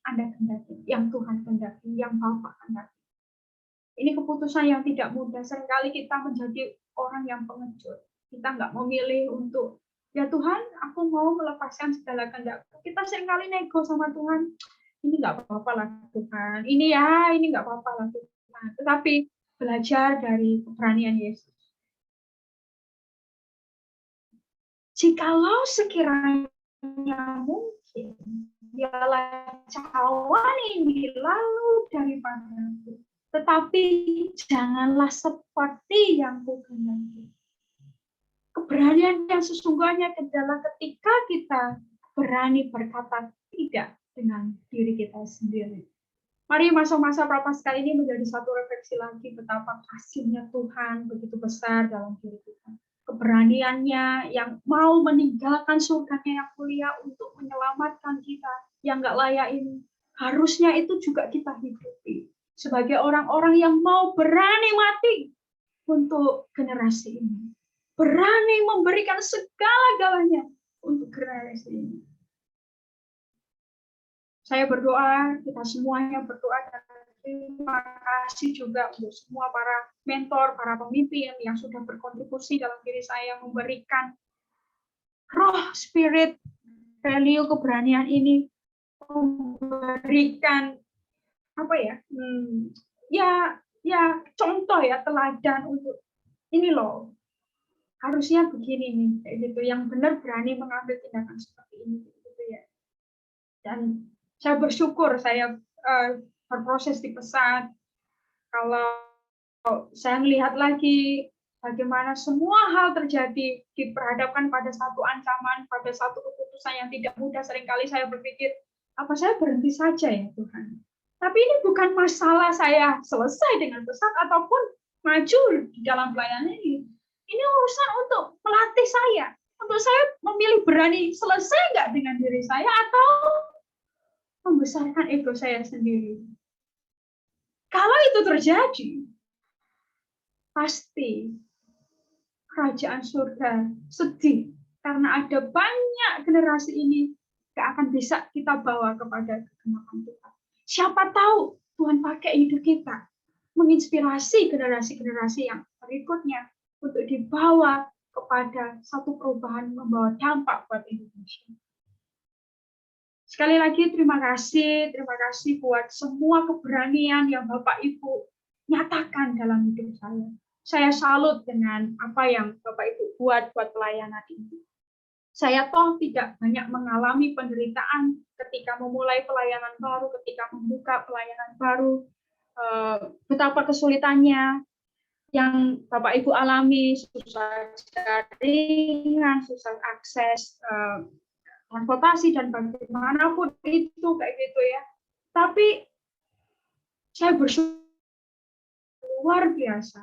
Anda kehendaki, yang Tuhan kehendaki, yang Bapa kehendaki. Ini keputusan yang tidak mudah. Seringkali kita menjadi orang yang pengecut. Kita nggak memilih untuk Ya Tuhan, aku mau melepaskan segala kehendakku. Kita seringkali nego sama Tuhan, ini nggak apa-apa lah Tuhan, ini nggak apa-apa lah Tuhan. Tetapi belajar dari keberanian Yesus. Jikalau sekiranya mungkin, biarlah cawan ini lalu daripadaku, tetapi janganlah seperti yang kukehendaki. Keberanian yang sesungguhnya adalah ketika kita berani berkata tidak dengan diri kita sendiri. Mari masa-masa prapaskah ini menjadi satu refleksi lagi betapa kasihnya Tuhan begitu besar dalam diri kita. Keberaniannya yang mau meninggalkan surganya yang mulia untuk menyelamatkan kita yang nggak layak ini. Harusnya itu juga kita hidupi sebagai orang-orang yang mau berani mati untuk generasi ini. Berani memberikan segala-galanya untuk generasi ini. Saya berdoa, kita semuanya berdoa, dan terima kasih juga untuk semua para mentor, para pemimpin yang sudah berkontribusi dalam diri saya, memberikan roh, spirit, value, keberanian ini, memberikan apa ya contoh ya, teladan untuk ini loh, harusnya begini nih, kayak gitu, yang benar berani mengambil tindakan seperti ini, gitu ya. Dan saya bersyukur saya berproses di pesat. Kalau saya melihat lagi bagaimana semua hal terjadi, diperhadapkan pada satu ancaman, pada satu keputusan yang tidak mudah, seringkali saya berpikir, apa saya berhenti saja ya Tuhan? Tapi ini bukan masalah saya selesai dengan pesat ataupun maju di dalam pelayanan ini. Ini urusan untuk melatih saya, untuk saya memilih berani selesai nggak dengan diri saya atau membesarkan ego saya sendiri. Kalau itu terjadi, pasti kerajaan surga sedih karena ada banyak generasi ini gak akan bisa kita bawa kepada kegenapan Tuhan. Siapa tahu Tuhan pakai hidup kita menginspirasi generasi-generasi yang berikutnya untuk dibawa kepada satu perubahan, membawa dampak buat Indonesia. Sekali lagi terima kasih buat semua keberanian yang Bapak Ibu nyatakan dalam hidup saya. Saya salut dengan apa yang Bapak Ibu buat pelayanan ini. Saya toh tidak banyak mengalami penderitaan ketika memulai pelayanan baru, ketika membuka pelayanan baru, betapa kesulitannya yang Bapak Ibu alami, susah jaringan, susah akses transportasi dan bagaimanapun itu kayak gitu ya. Tapi saya bersyukur luar biasa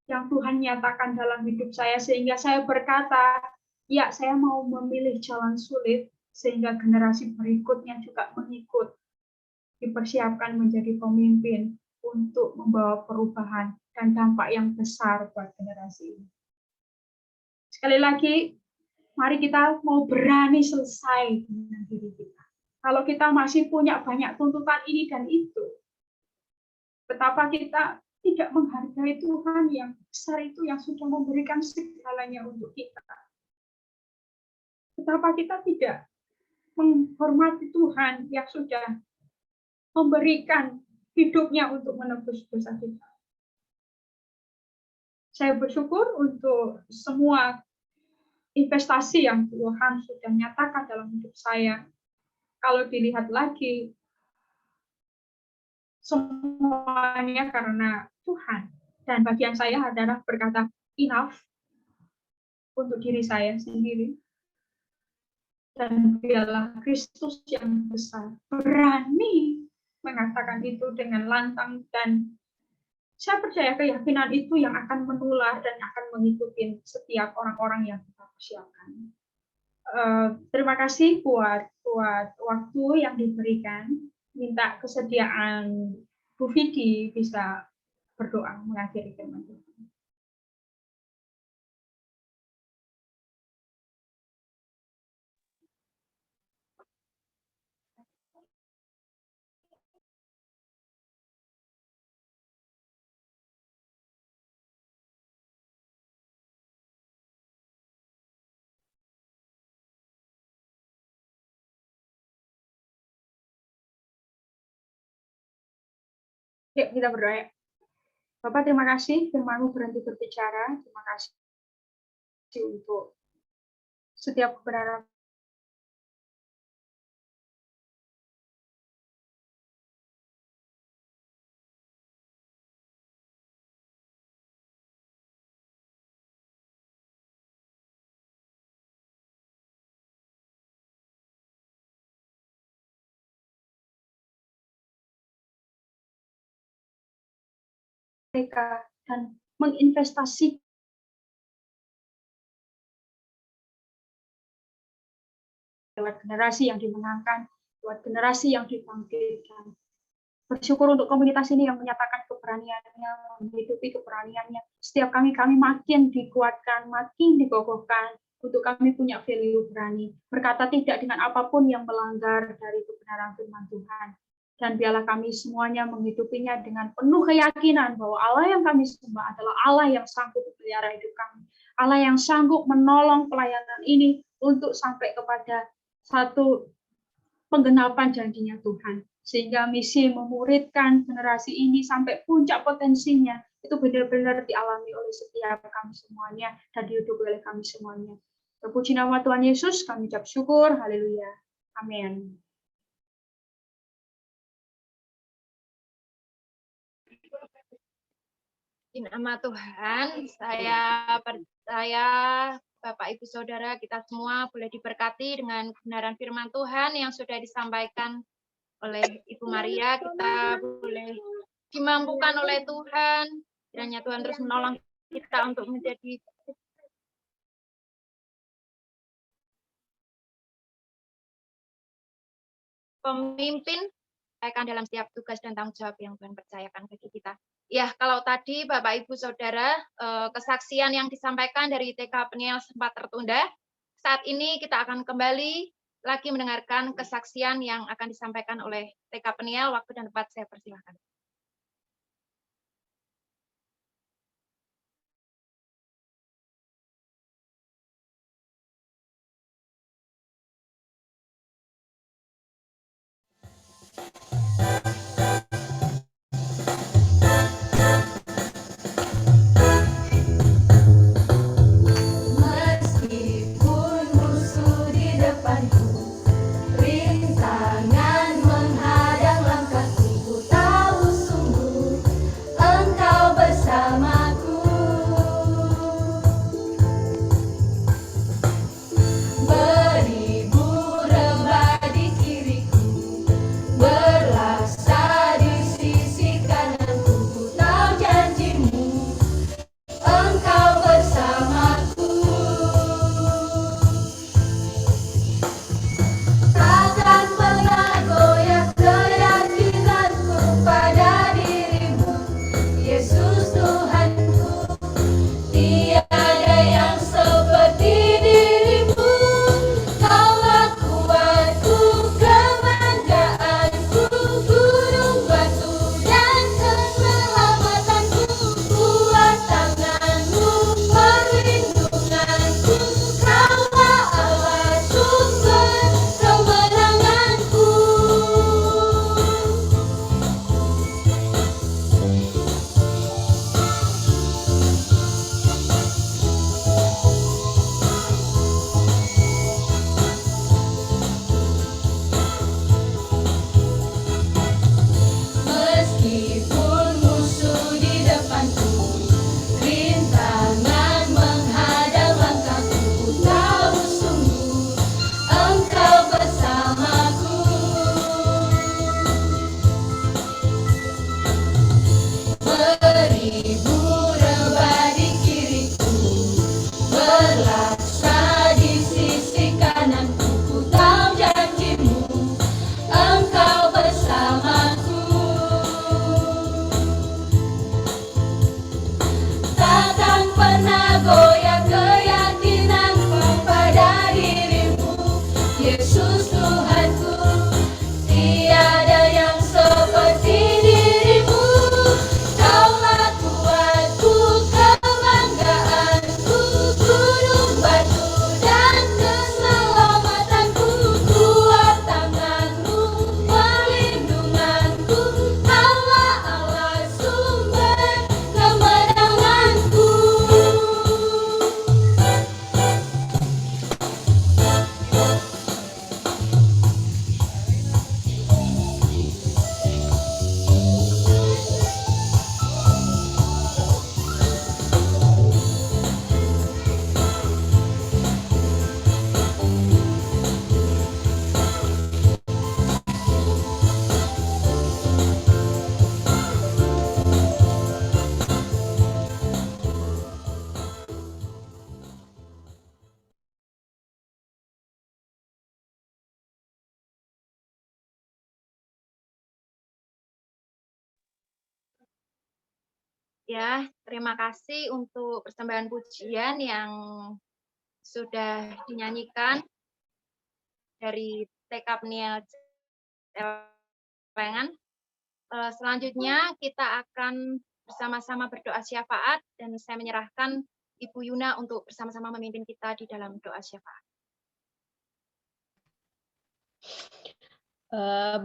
yang Tuhan nyatakan dalam hidup saya sehingga saya berkata, ya saya mau memilih jalan sulit sehingga generasi berikutnya juga mengikut, dipersiapkan menjadi pemimpin untuk membawa perubahan dan dampak yang besar buat generasi ini. Sekali lagi, mari kita mau berani selesai dengan diri kita. Kalau kita masih punya banyak tuntutan ini dan itu, betapa kita tidak menghargai Tuhan yang besar itu yang sudah memberikan segalanya untuk kita. Betapa kita tidak menghormati Tuhan yang sudah memberikan hidupnya untuk menebus dosa kita. Saya bersyukur untuk semua investasi yang Tuhan sudah nyatakan dalam hidup saya. Kalau dilihat lagi, semuanya karena Tuhan. Dan bagian saya adalah berkata enough untuk diri saya sendiri. Dan biarlah Kristus yang besar berani mengatakan itu dengan lantang, dan saya percaya keyakinan itu yang akan menular dan akan mengikuti setiap orang-orang yang kita persiapkan. Terima kasih buat waktu yang diberikan. Minta kesediaan Bu Vicky bisa berdoa mengakhiri firman Tuhan. Yuk kita berdoa. Bapak, terima kasih firman-Mu berhenti berbicara. Terima kasih untuk setiap kebenaran mereka dan menginvestasi lewat generasi yang dimenangkan, lewat generasi yang dibangkitkan. Bersyukur untuk komunitas ini yang menyatakan keberaniannya, menghidupi keberaniannya. Setiap kami makin dikuatkan, makin dikokohkan untuk kami punya value berani. Berkata tidak dengan apapun yang melanggar dari kebenaran firman Tuhan. Dan biarlah kami semuanya menghidupinya dengan penuh keyakinan bahwa Allah yang kami sembah adalah Allah yang sanggup memelihara hidup kami. Allah yang sanggup menolong pelayanan ini untuk sampai kepada satu penggenapan janjinya Tuhan. Sehingga misi memuridkan generasi ini sampai puncak potensinya itu benar-benar dialami oleh setiap kami semuanya dan dihidupi oleh kami semuanya. Terpuji nama Tuhan Yesus, kami ucap syukur. Haleluya. Amin. Di nama Tuhan, saya percaya Bapak Ibu Saudara kita semua boleh diberkati dengan kebenaran firman Tuhan yang sudah disampaikan oleh Ibu Maria. Kita boleh dimampukan oleh Tuhan, kiranya Tuhan terus menolong kita untuk menjadi pemimpin dalam setiap tugas dan tanggung jawab yang Tuhan percayakan bagi kita. Ya, kalau tadi Bapak Ibu Saudara, kesaksian yang disampaikan dari TK Peniel sempat tertunda, saat ini kita akan kembali lagi mendengarkan kesaksian yang akan disampaikan oleh TK Peniel. Waktu dan tempat saya persilahkan. Meskipun musuh di depanku, rintangan menghadang langkahku, tahu Ya, terima kasih untuk persembahan pujian yang sudah dinyanyikan dari Tekap Niel Celengan. Selanjutnya kita akan bersama-sama berdoa syafaat dan saya menyerahkan Ibu Yuna untuk bersama-sama memimpin kita di dalam doa syafaat.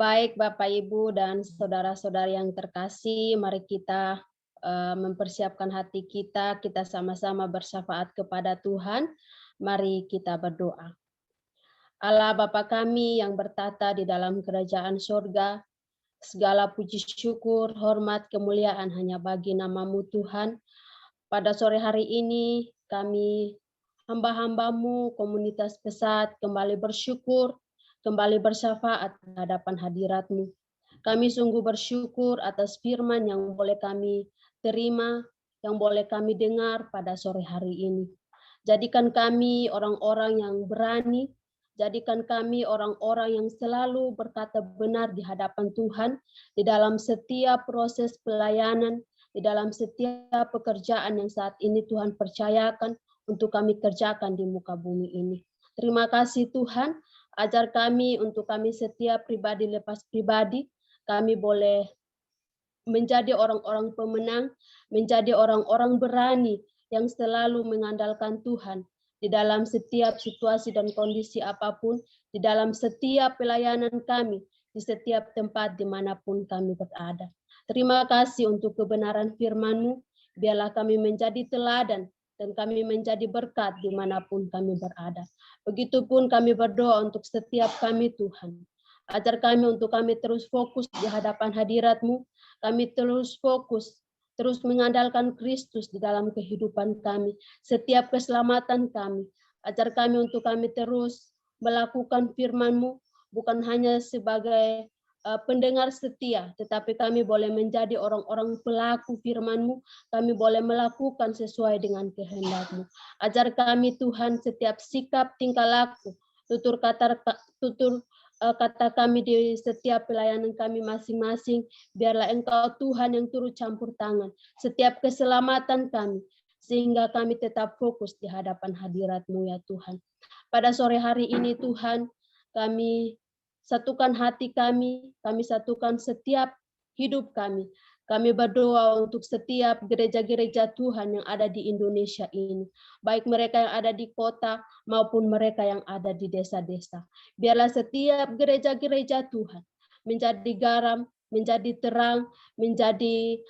Baik Bapak Ibu dan saudara-saudari yang terkasih, mari kita mempersiapkan hati kita sama-sama bersyafaat kepada Tuhan. Mari kita berdoa. Allah Bapa kami yang bertata di dalam kerajaan surga, segala puji syukur, hormat, kemuliaan hanya bagi nama-Mu Tuhan. Pada sore hari ini kami hamba-hamba-Mu, komunitas Pesat, kembali bersyukur, kembali bersyafaat di hadapan hadirat-Mu. Kami sungguh bersyukur atas firman yang boleh kami terima, yang boleh kami dengar pada sore hari ini. Jadikan kami orang-orang yang berani, jadikan kami orang-orang yang selalu berkata benar di hadapan Tuhan, di dalam setiap proses pelayanan, di dalam setiap pekerjaan yang saat ini Tuhan percayakan untuk kami kerjakan di muka bumi ini. Terima kasih Tuhan, ajar kami untuk kami setiap pribadi lepas pribadi, kami boleh menjadi orang-orang pemenang, menjadi orang-orang berani yang selalu mengandalkan Tuhan di dalam setiap situasi dan kondisi apapun, di dalam setiap pelayanan kami, di setiap tempat dimanapun kami berada. Terima kasih untuk kebenaran firman-Mu, biarlah kami menjadi teladan dan kami menjadi berkat dimanapun kami berada. Begitupun kami berdoa untuk setiap kami Tuhan. Ajar kami untuk kami terus fokus di hadapan hadirat-Mu, kami terus fokus, terus mengandalkan Kristus di dalam kehidupan kami, setiap keselamatan kami. Ajar kami untuk kami terus melakukan firman-Mu, bukan hanya sebagai pendengar setia, tetapi kami boleh menjadi orang-orang pelaku firman-Mu, kami boleh melakukan sesuai dengan kehendak-Mu. Ajar kami Tuhan setiap sikap, tingkah laku, tutur kata kami di setiap pelayanan kami masing-masing, biarlah Engkau Tuhan yang turut campur tangan setiap keselamatan kami, sehingga kami tetap fokus di hadapan hadirat-Mu ya Tuhan. Pada sore hari ini Tuhan, kami satukan hati kami satukan setiap hidup kami. Kami berdoa untuk setiap gereja-gereja Tuhan yang ada di Indonesia ini. Baik mereka yang ada di kota maupun mereka yang ada di desa-desa. Biarlah setiap gereja-gereja Tuhan menjadi garam, menjadi terang, menjadi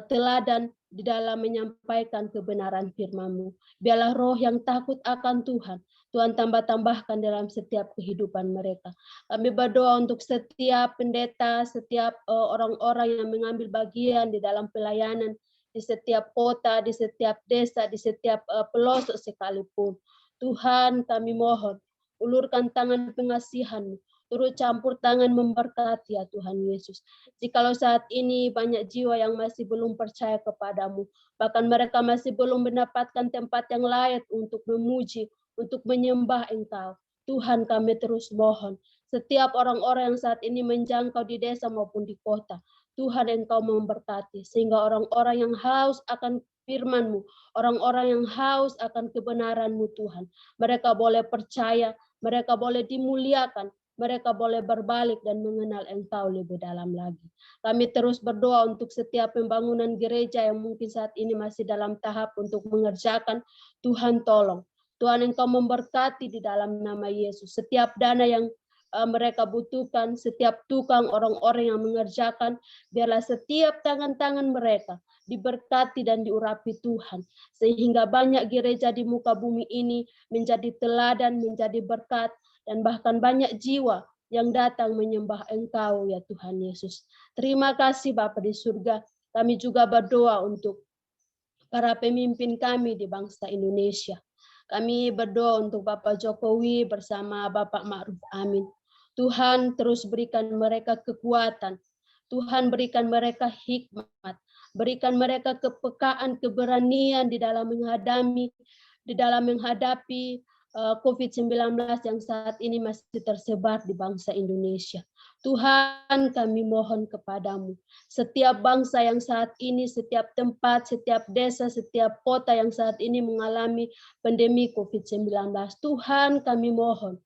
teladan di dalam menyampaikan kebenaran firman-Mu. Biarlah roh yang takut akan Tuhan, Tuhan tambah-tambahkan dalam setiap kehidupan mereka. Kami berdoa untuk setiap pendeta, setiap orang-orang yang mengambil bagian di dalam pelayanan, di setiap kota, di setiap desa, di setiap pelosok sekalipun. Tuhan kami mohon, ulurkan tangan pengasihan-Mu, turut campur tangan memberkati ya Tuhan Yesus. Jikalau saat ini banyak jiwa yang masih belum percaya kepadamu, bahkan mereka masih belum mendapatkan tempat yang layak untuk memuji, untuk menyembah Engkau. Tuhan kami terus mohon, setiap orang-orang yang saat ini menjangkau di desa maupun di kota, Tuhan Engkau memberkati, sehingga orang-orang yang haus akan firman-Mu, orang-orang yang haus akan kebenaran-Mu Tuhan, mereka boleh percaya, mereka boleh dimuliakan, mereka boleh berbalik dan mengenal Engkau lebih dalam lagi. Kami terus berdoa untuk setiap pembangunan gereja yang mungkin saat ini masih dalam tahap untuk mengerjakan. Tuhan tolong, Tuhan Engkau memberkati di dalam nama Yesus. Setiap dana yang mereka butuhkan, setiap tukang, orang-orang yang mengerjakan, biarlah setiap tangan-tangan mereka diberkati dan diurapi Tuhan. Sehingga banyak gereja di muka bumi ini menjadi teladan, menjadi berkat, dan bahkan banyak jiwa yang datang menyembah Engkau ya Tuhan Yesus. Terima kasih Bapa di surga. Kami juga berdoa untuk para pemimpin kami di bangsa Indonesia. Kami berdoa untuk Bapak Jokowi bersama Bapak Ma'ruf Amin. Tuhan terus berikan mereka kekuatan. Tuhan berikan mereka hikmat. Berikan mereka kepekaan, keberanian di dalam menghadapi COVID-19 yang saat ini masih tersebar di bangsa Indonesia. Tuhan, kami mohon kepadamu, setiap bangsa yang saat ini, setiap tempat, setiap desa, setiap kota yang saat ini mengalami pandemi COVID-19, Tuhan kami mohon,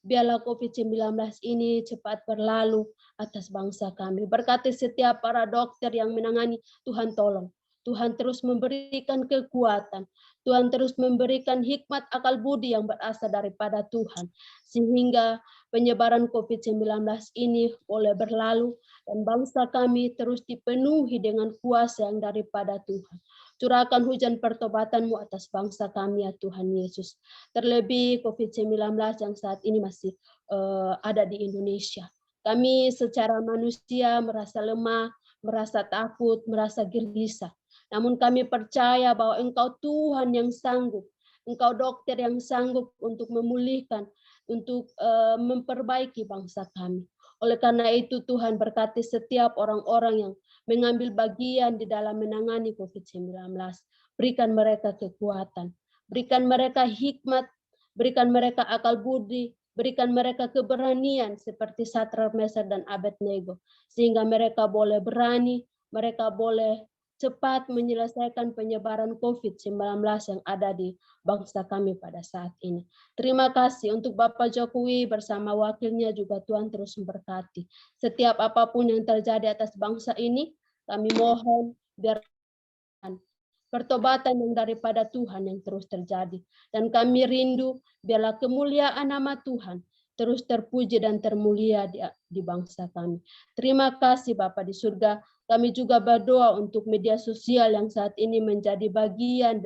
biarlah COVID-19 ini cepat berlalu atas bangsa kami. Berkati setiap para dokter yang menangani, Tuhan tolong. Tuhan terus memberikan kekuatan. Tuhan terus memberikan hikmat akal budi yang berasal daripada Tuhan. Sehingga penyebaran COVID-19 ini boleh berlalu dan bangsa kami terus dipenuhi dengan kuasa yang daripada Tuhan. Curahkan hujan pertobatan-Mu atas bangsa kami ya Tuhan Yesus. Terlebih COVID-19 yang saat ini masih ada di Indonesia. Kami secara manusia merasa lemah, merasa takut, merasa gelisah. Namun kami percaya bahwa Engkau Tuhan yang sanggup, Engkau dokter yang sanggup untuk memulihkan, untuk memperbaiki bangsa kami. Oleh karena itu Tuhan berkati setiap orang-orang yang mengambil bagian di dalam menangani COVID-19. Berikan mereka kekuatan, berikan mereka hikmat, berikan mereka akal budi, berikan mereka keberanian seperti Sadrak, Mesak, dan Abednego. Sehingga mereka boleh berani, mereka boleh cepat menyelesaikan penyebaran COVID-19 yang ada di bangsa kami pada saat ini. Terima kasih untuk Bapak Jokowi bersama wakilnya juga Tuhan terus memberkati. Setiap apapun yang terjadi atas bangsa ini, kami mohon biar pertobatan yang daripada Tuhan yang terus terjadi. Dan kami rindu biarlah kemuliaan nama Tuhan terus terpuji dan termulia di bangsa kami. Terima kasih Bapa di surga. Kami juga berdoa untuk media sosial yang saat ini menjadi bagian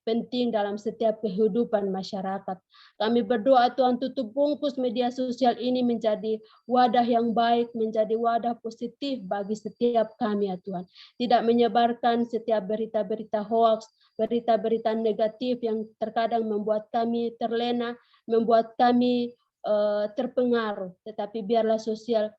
penting dalam setiap kehidupan masyarakat. Kami berdoa Tuhan tutup bungkus media sosial ini menjadi wadah yang baik, menjadi wadah positif bagi setiap kami ya Tuhan. Tidak menyebarkan setiap berita-berita hoax, berita-berita negatif yang terkadang membuat kami terlena, membuat kami terpengaruh. Tetapi biarlah sosial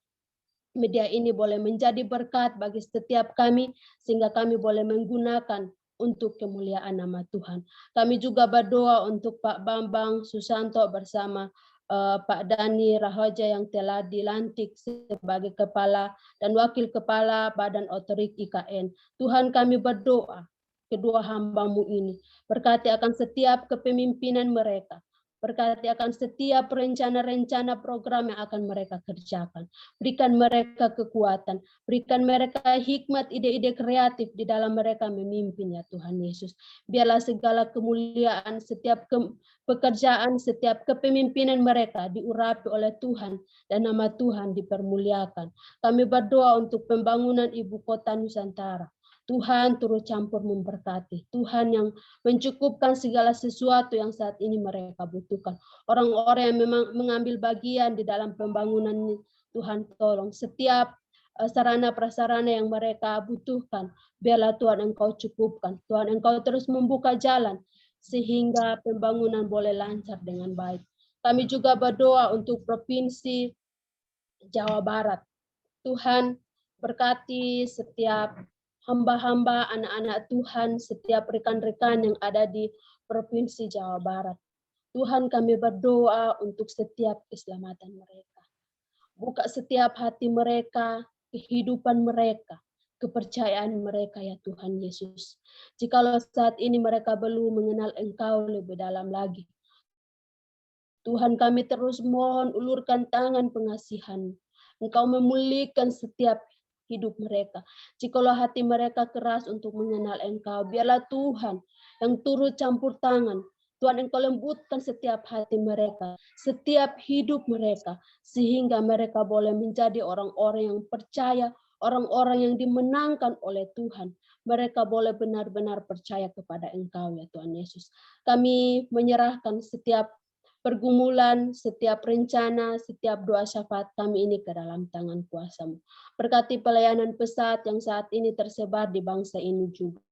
media ini boleh menjadi berkat bagi setiap kami, sehingga kami boleh menggunakan untuk kemuliaan nama Tuhan. Kami juga berdoa untuk Pak Bambang Susanto bersama Pak Dani Rahoja yang telah dilantik sebagai kepala dan wakil kepala Badan Otorita IKN. Tuhan kami berdoa, kedua hamba-Mu ini, berkati akan setiap kepemimpinan mereka, berkati akan setiap rencana-rencana program yang akan mereka kerjakan. Berikan mereka kekuatan, berikan mereka hikmat, ide-ide kreatif di dalam mereka memimpin ya Tuhan Yesus. Biarlah segala kemuliaan, setiap pekerjaan, setiap kepemimpinan mereka diurapi oleh Tuhan dan nama Tuhan dipermuliakan. Kami berdoa untuk pembangunan ibu kota Nusantara. Tuhan turut campur memberkati. Tuhan yang mencukupkan segala sesuatu yang saat ini mereka butuhkan. Orang-orang yang memang mengambil bagian di dalam pembangunan ini, Tuhan tolong setiap sarana prasarana yang mereka butuhkan. Biarlah Tuhan Engkau cukupkan. Tuhan Engkau terus membuka jalan sehingga pembangunan boleh lancar dengan baik. Kami juga berdoa untuk Provinsi Jawa Barat. Tuhan berkati setiap hamba-hamba, anak-anak Tuhan, setiap rekan-rekan yang ada di Provinsi Jawa Barat. Tuhan kami berdoa untuk setiap keselamatan mereka. Buka setiap hati mereka, kehidupan mereka, kepercayaan mereka ya Tuhan Yesus. Jikalau saat ini mereka belum mengenal Engkau lebih dalam lagi, Tuhan kami terus mohon ulurkan tangan pengasihan. Engkau memulihkan setiap hidup mereka. Jikalau hati mereka keras untuk mengenal Engkau, biarlah Tuhan yang turut campur tangan. Tuhan Engkau lembutkan setiap hati mereka, setiap hidup mereka, sehingga mereka boleh menjadi orang-orang yang percaya, orang-orang yang dimenangkan oleh Tuhan. Mereka boleh benar-benar percaya kepada Engkau ya Tuhan Yesus. Kami menyerahkan setiap pergumulan, setiap rencana, setiap doa syafaat kami ini ke dalam tangan kuasa-Mu. Berkati pelayanan pesat yang saat ini tersebar di bangsa ini juga,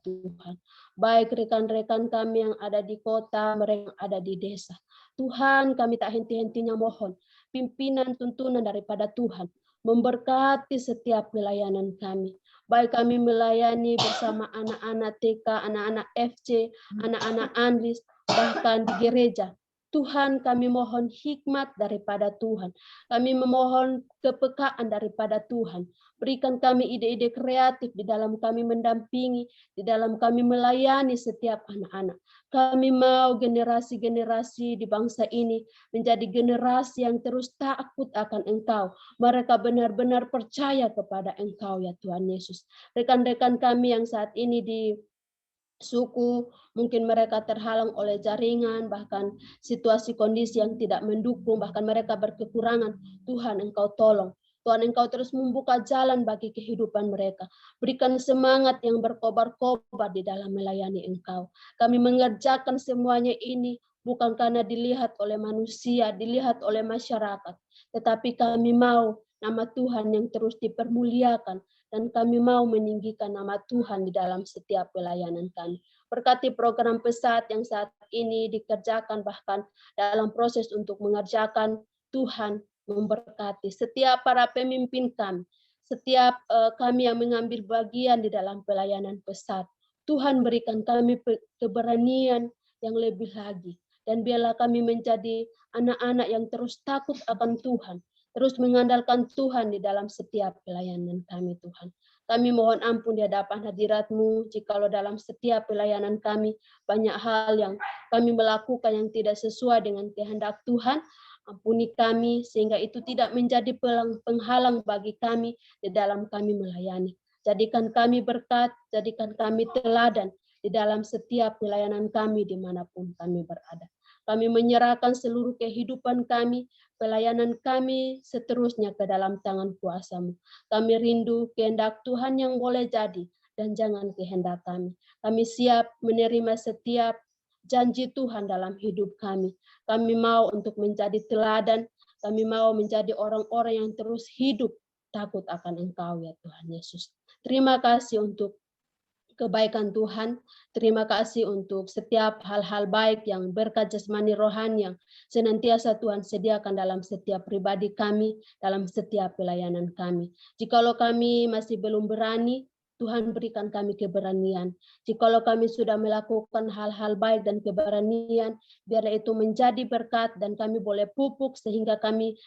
Tuhan. Baik rekan-rekan kami yang ada di kota, mereka yang ada di desa. Tuhan, kami tak henti-hentinya mohon pimpinan tuntunan daripada Tuhan memberkati setiap pelayanan kami. Baik kami melayani bersama anak-anak TK, anak-anak FC, anak-anak Andris, bahkan di gereja. Tuhan, kami mohon hikmat daripada Tuhan. Kami memohon kepekaan daripada Tuhan. Berikan kami ide-ide kreatif di dalam kami mendampingi, di dalam kami melayani setiap anak-anak. Kami mau generasi-generasi di bangsa ini menjadi generasi yang terus takut akan Engkau. Mereka benar-benar percaya kepada Engkau, ya Tuhan Yesus. Rekan-rekan kami yang saat ini di suku, mungkin mereka terhalang oleh jaringan, bahkan situasi kondisi yang tidak mendukung, bahkan mereka berkekurangan. Tuhan, Engkau tolong. Tuhan, Engkau terus membuka jalan bagi kehidupan mereka. Berikan semangat yang berkobar-kobar di dalam melayani Engkau. Kami mengerjakan semuanya ini bukan karena dilihat oleh manusia, dilihat oleh masyarakat, tetapi kami mau nama Tuhan yang terus dipermuliakan, dan kami mau meninggikan nama Tuhan di dalam setiap pelayanan kami. Berkati program pesat yang saat ini dikerjakan, bahkan dalam proses untuk mengerjakan, Tuhan memberkati setiap para pemimpin kami, setiap kami yang mengambil bagian di dalam pelayanan pesat. Tuhan berikan kami keberanian yang lebih lagi, dan biarlah kami menjadi anak-anak yang terus takut akan Tuhan, terus mengandalkan Tuhan di dalam setiap pelayanan kami, Tuhan. Kami mohon ampun di hadapan hadirat-Mu, jikalau dalam setiap pelayanan kami banyak hal yang kami melakukan yang tidak sesuai dengan kehendak Tuhan. Ampuni kami sehingga itu tidak menjadi penghalang bagi kami di dalam kami melayani. Jadikan kami berkat, jadikan kami teladan di dalam setiap pelayanan kami dimanapun kami berada. Kami menyerahkan seluruh kehidupan kami, pelayanan kami seterusnya ke dalam tangan kuasa-Mu. Kami rindu kehendak Tuhan yang boleh jadi, dan jangan kehendak kami. Kami siap menerima setiap janji Tuhan dalam hidup kami. Kami mau untuk menjadi teladan, kami mau menjadi orang-orang yang terus hidup takut akan Engkau, ya Tuhan Yesus. Terima kasih untuk kebaikan Tuhan. Terima kasih untuk setiap hal-hal baik yang berkat jasmani rohani yang senantiasa Tuhan sediakan dalam setiap pribadi kami, dalam setiap pelayanan kami. Jikalau kami masih belum berani, Tuhan berikan kami keberanian. Jikalau kami sudah melakukan hal-hal baik dan keberanian, biarlah itu menjadi berkat dan kami boleh pupuk sehingga kami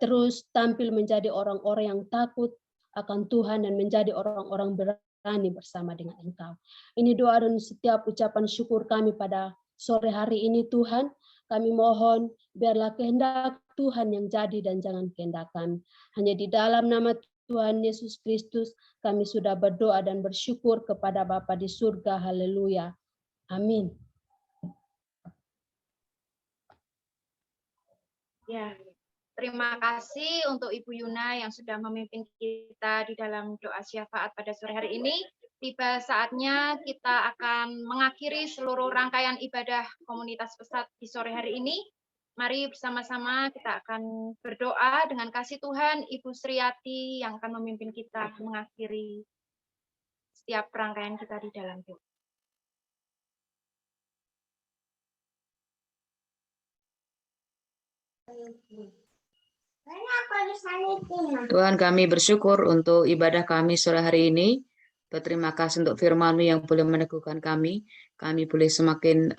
terus tampil menjadi orang-orang yang takut akan Tuhan dan menjadi orang-orang berani bersama dengan Engkau. Ini doa dan setiap ucapan syukur kami pada sore hari ini, Tuhan. Kami mohon biarlah kehendak Tuhan yang jadi dan jangan kehendak kami. Hanya di dalam nama Tuhan Yesus Kristus kami sudah berdoa dan bersyukur kepada Bapa di surga. Haleluya. Amin. Ya, terima kasih untuk Ibu Yuna yang sudah memimpin kita di dalam doa syafaat pada sore hari ini. Tiba saatnya kita akan mengakhiri seluruh rangkaian ibadah komunitas pesat di sore hari ini. Mari bersama-sama kita akan berdoa dengan kasih Tuhan. Ibu Sriati yang akan memimpin kita mengakhiri setiap rangkaian kita di dalam doa. Tuhan, kami bersyukur untuk ibadah kami sore hari ini. Berterima kasih untuk firman-Mu yang boleh meneguhkan kami. Kami boleh semakin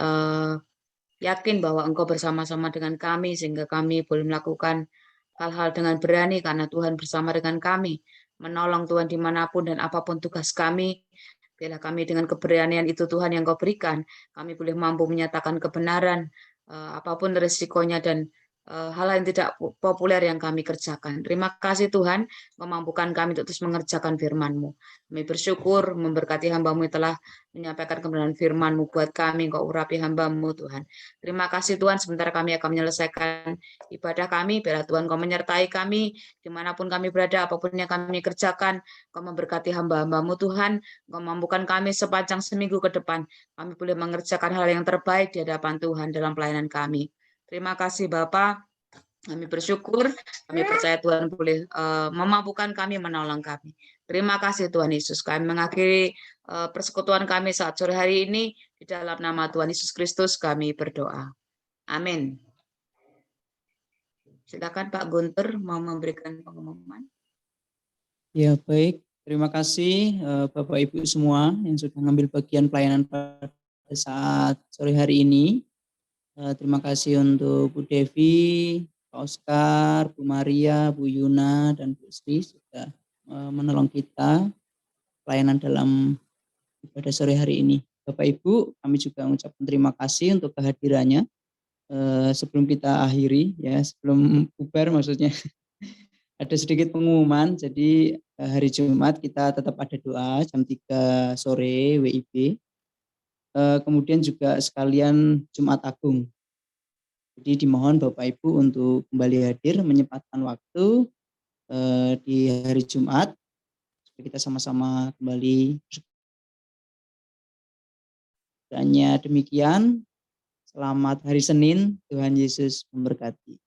yakin bahwa Engkau bersama-sama dengan kami, sehingga kami boleh melakukan hal-hal dengan berani karena Tuhan bersama dengan kami. Menolong Tuhan dimanapun dan apapun tugas kami. Bila kami dengan keberanian itu Tuhan yang Kau berikan, kami boleh mampu menyatakan kebenaran, apapun risikonya dan hal yang tidak populer yang kami kerjakan. Terima kasih Tuhan, memampukan kami untuk terus mengerjakan firman-Mu. Kami bersyukur memberkati hamba-Mu yang telah menyampaikan kebenaran firman-Mu buat kami, Engkau urapi hamba-Mu Tuhan. Terima kasih Tuhan, sementara kami akan menyelesaikan ibadah kami, biarlah Tuhan Kau menyertai kami, dimanapun kami berada, apapun yang kami kerjakan, Kau memberkati hamba-hamba-Mu Tuhan, Kau memampukan kami sepanjang seminggu ke depan, kami boleh mengerjakan hal yang terbaik di hadapan Tuhan dalam pelayanan kami. Terima kasih Bapak, kami bersyukur, kami percaya Tuhan boleh memampukan kami, menolong kami. Terima kasih Tuhan Yesus, kami mengakhiri persekutuan kami saat sore hari ini, di dalam nama Tuhan Yesus Kristus kami berdoa. Amin. Silakan Pak Guntur mau memberikan pengumuman. Ya baik, terima kasih Bapak Ibu semua yang sudah mengambil bagian pelayanan pada saat sore hari ini. Terima kasih untuk Bu Devi, Pak Oskar, Bu Maria, Bu Yuna, dan Bu Sri sudah menolong kita pelayanan dalam ibadah sore hari ini. Bapak Ibu, kami juga mengucapkan terima kasih untuk kehadirannya. Sebelum kita akhiri, ya sebelum bubar maksudnya, ada sedikit pengumuman. Jadi hari Jumat kita tetap ada doa jam 3 sore WIB. Kemudian juga sekalian Jumat Agung. Jadi dimohon Bapak Ibu untuk kembali hadir menyempatkan waktu di hari Jumat supaya kita sama-sama kembali. Hanya demikian. Selamat hari Senin. Tuhan Yesus memberkati.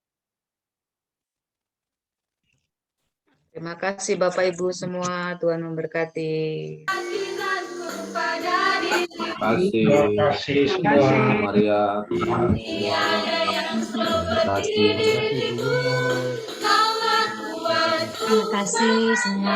Terima kasih Bapak Ibu semua. Tuhan memberkati. Terima kasih semua. Maria, Tuhan semua. Terima kasih. Terima kasih semua.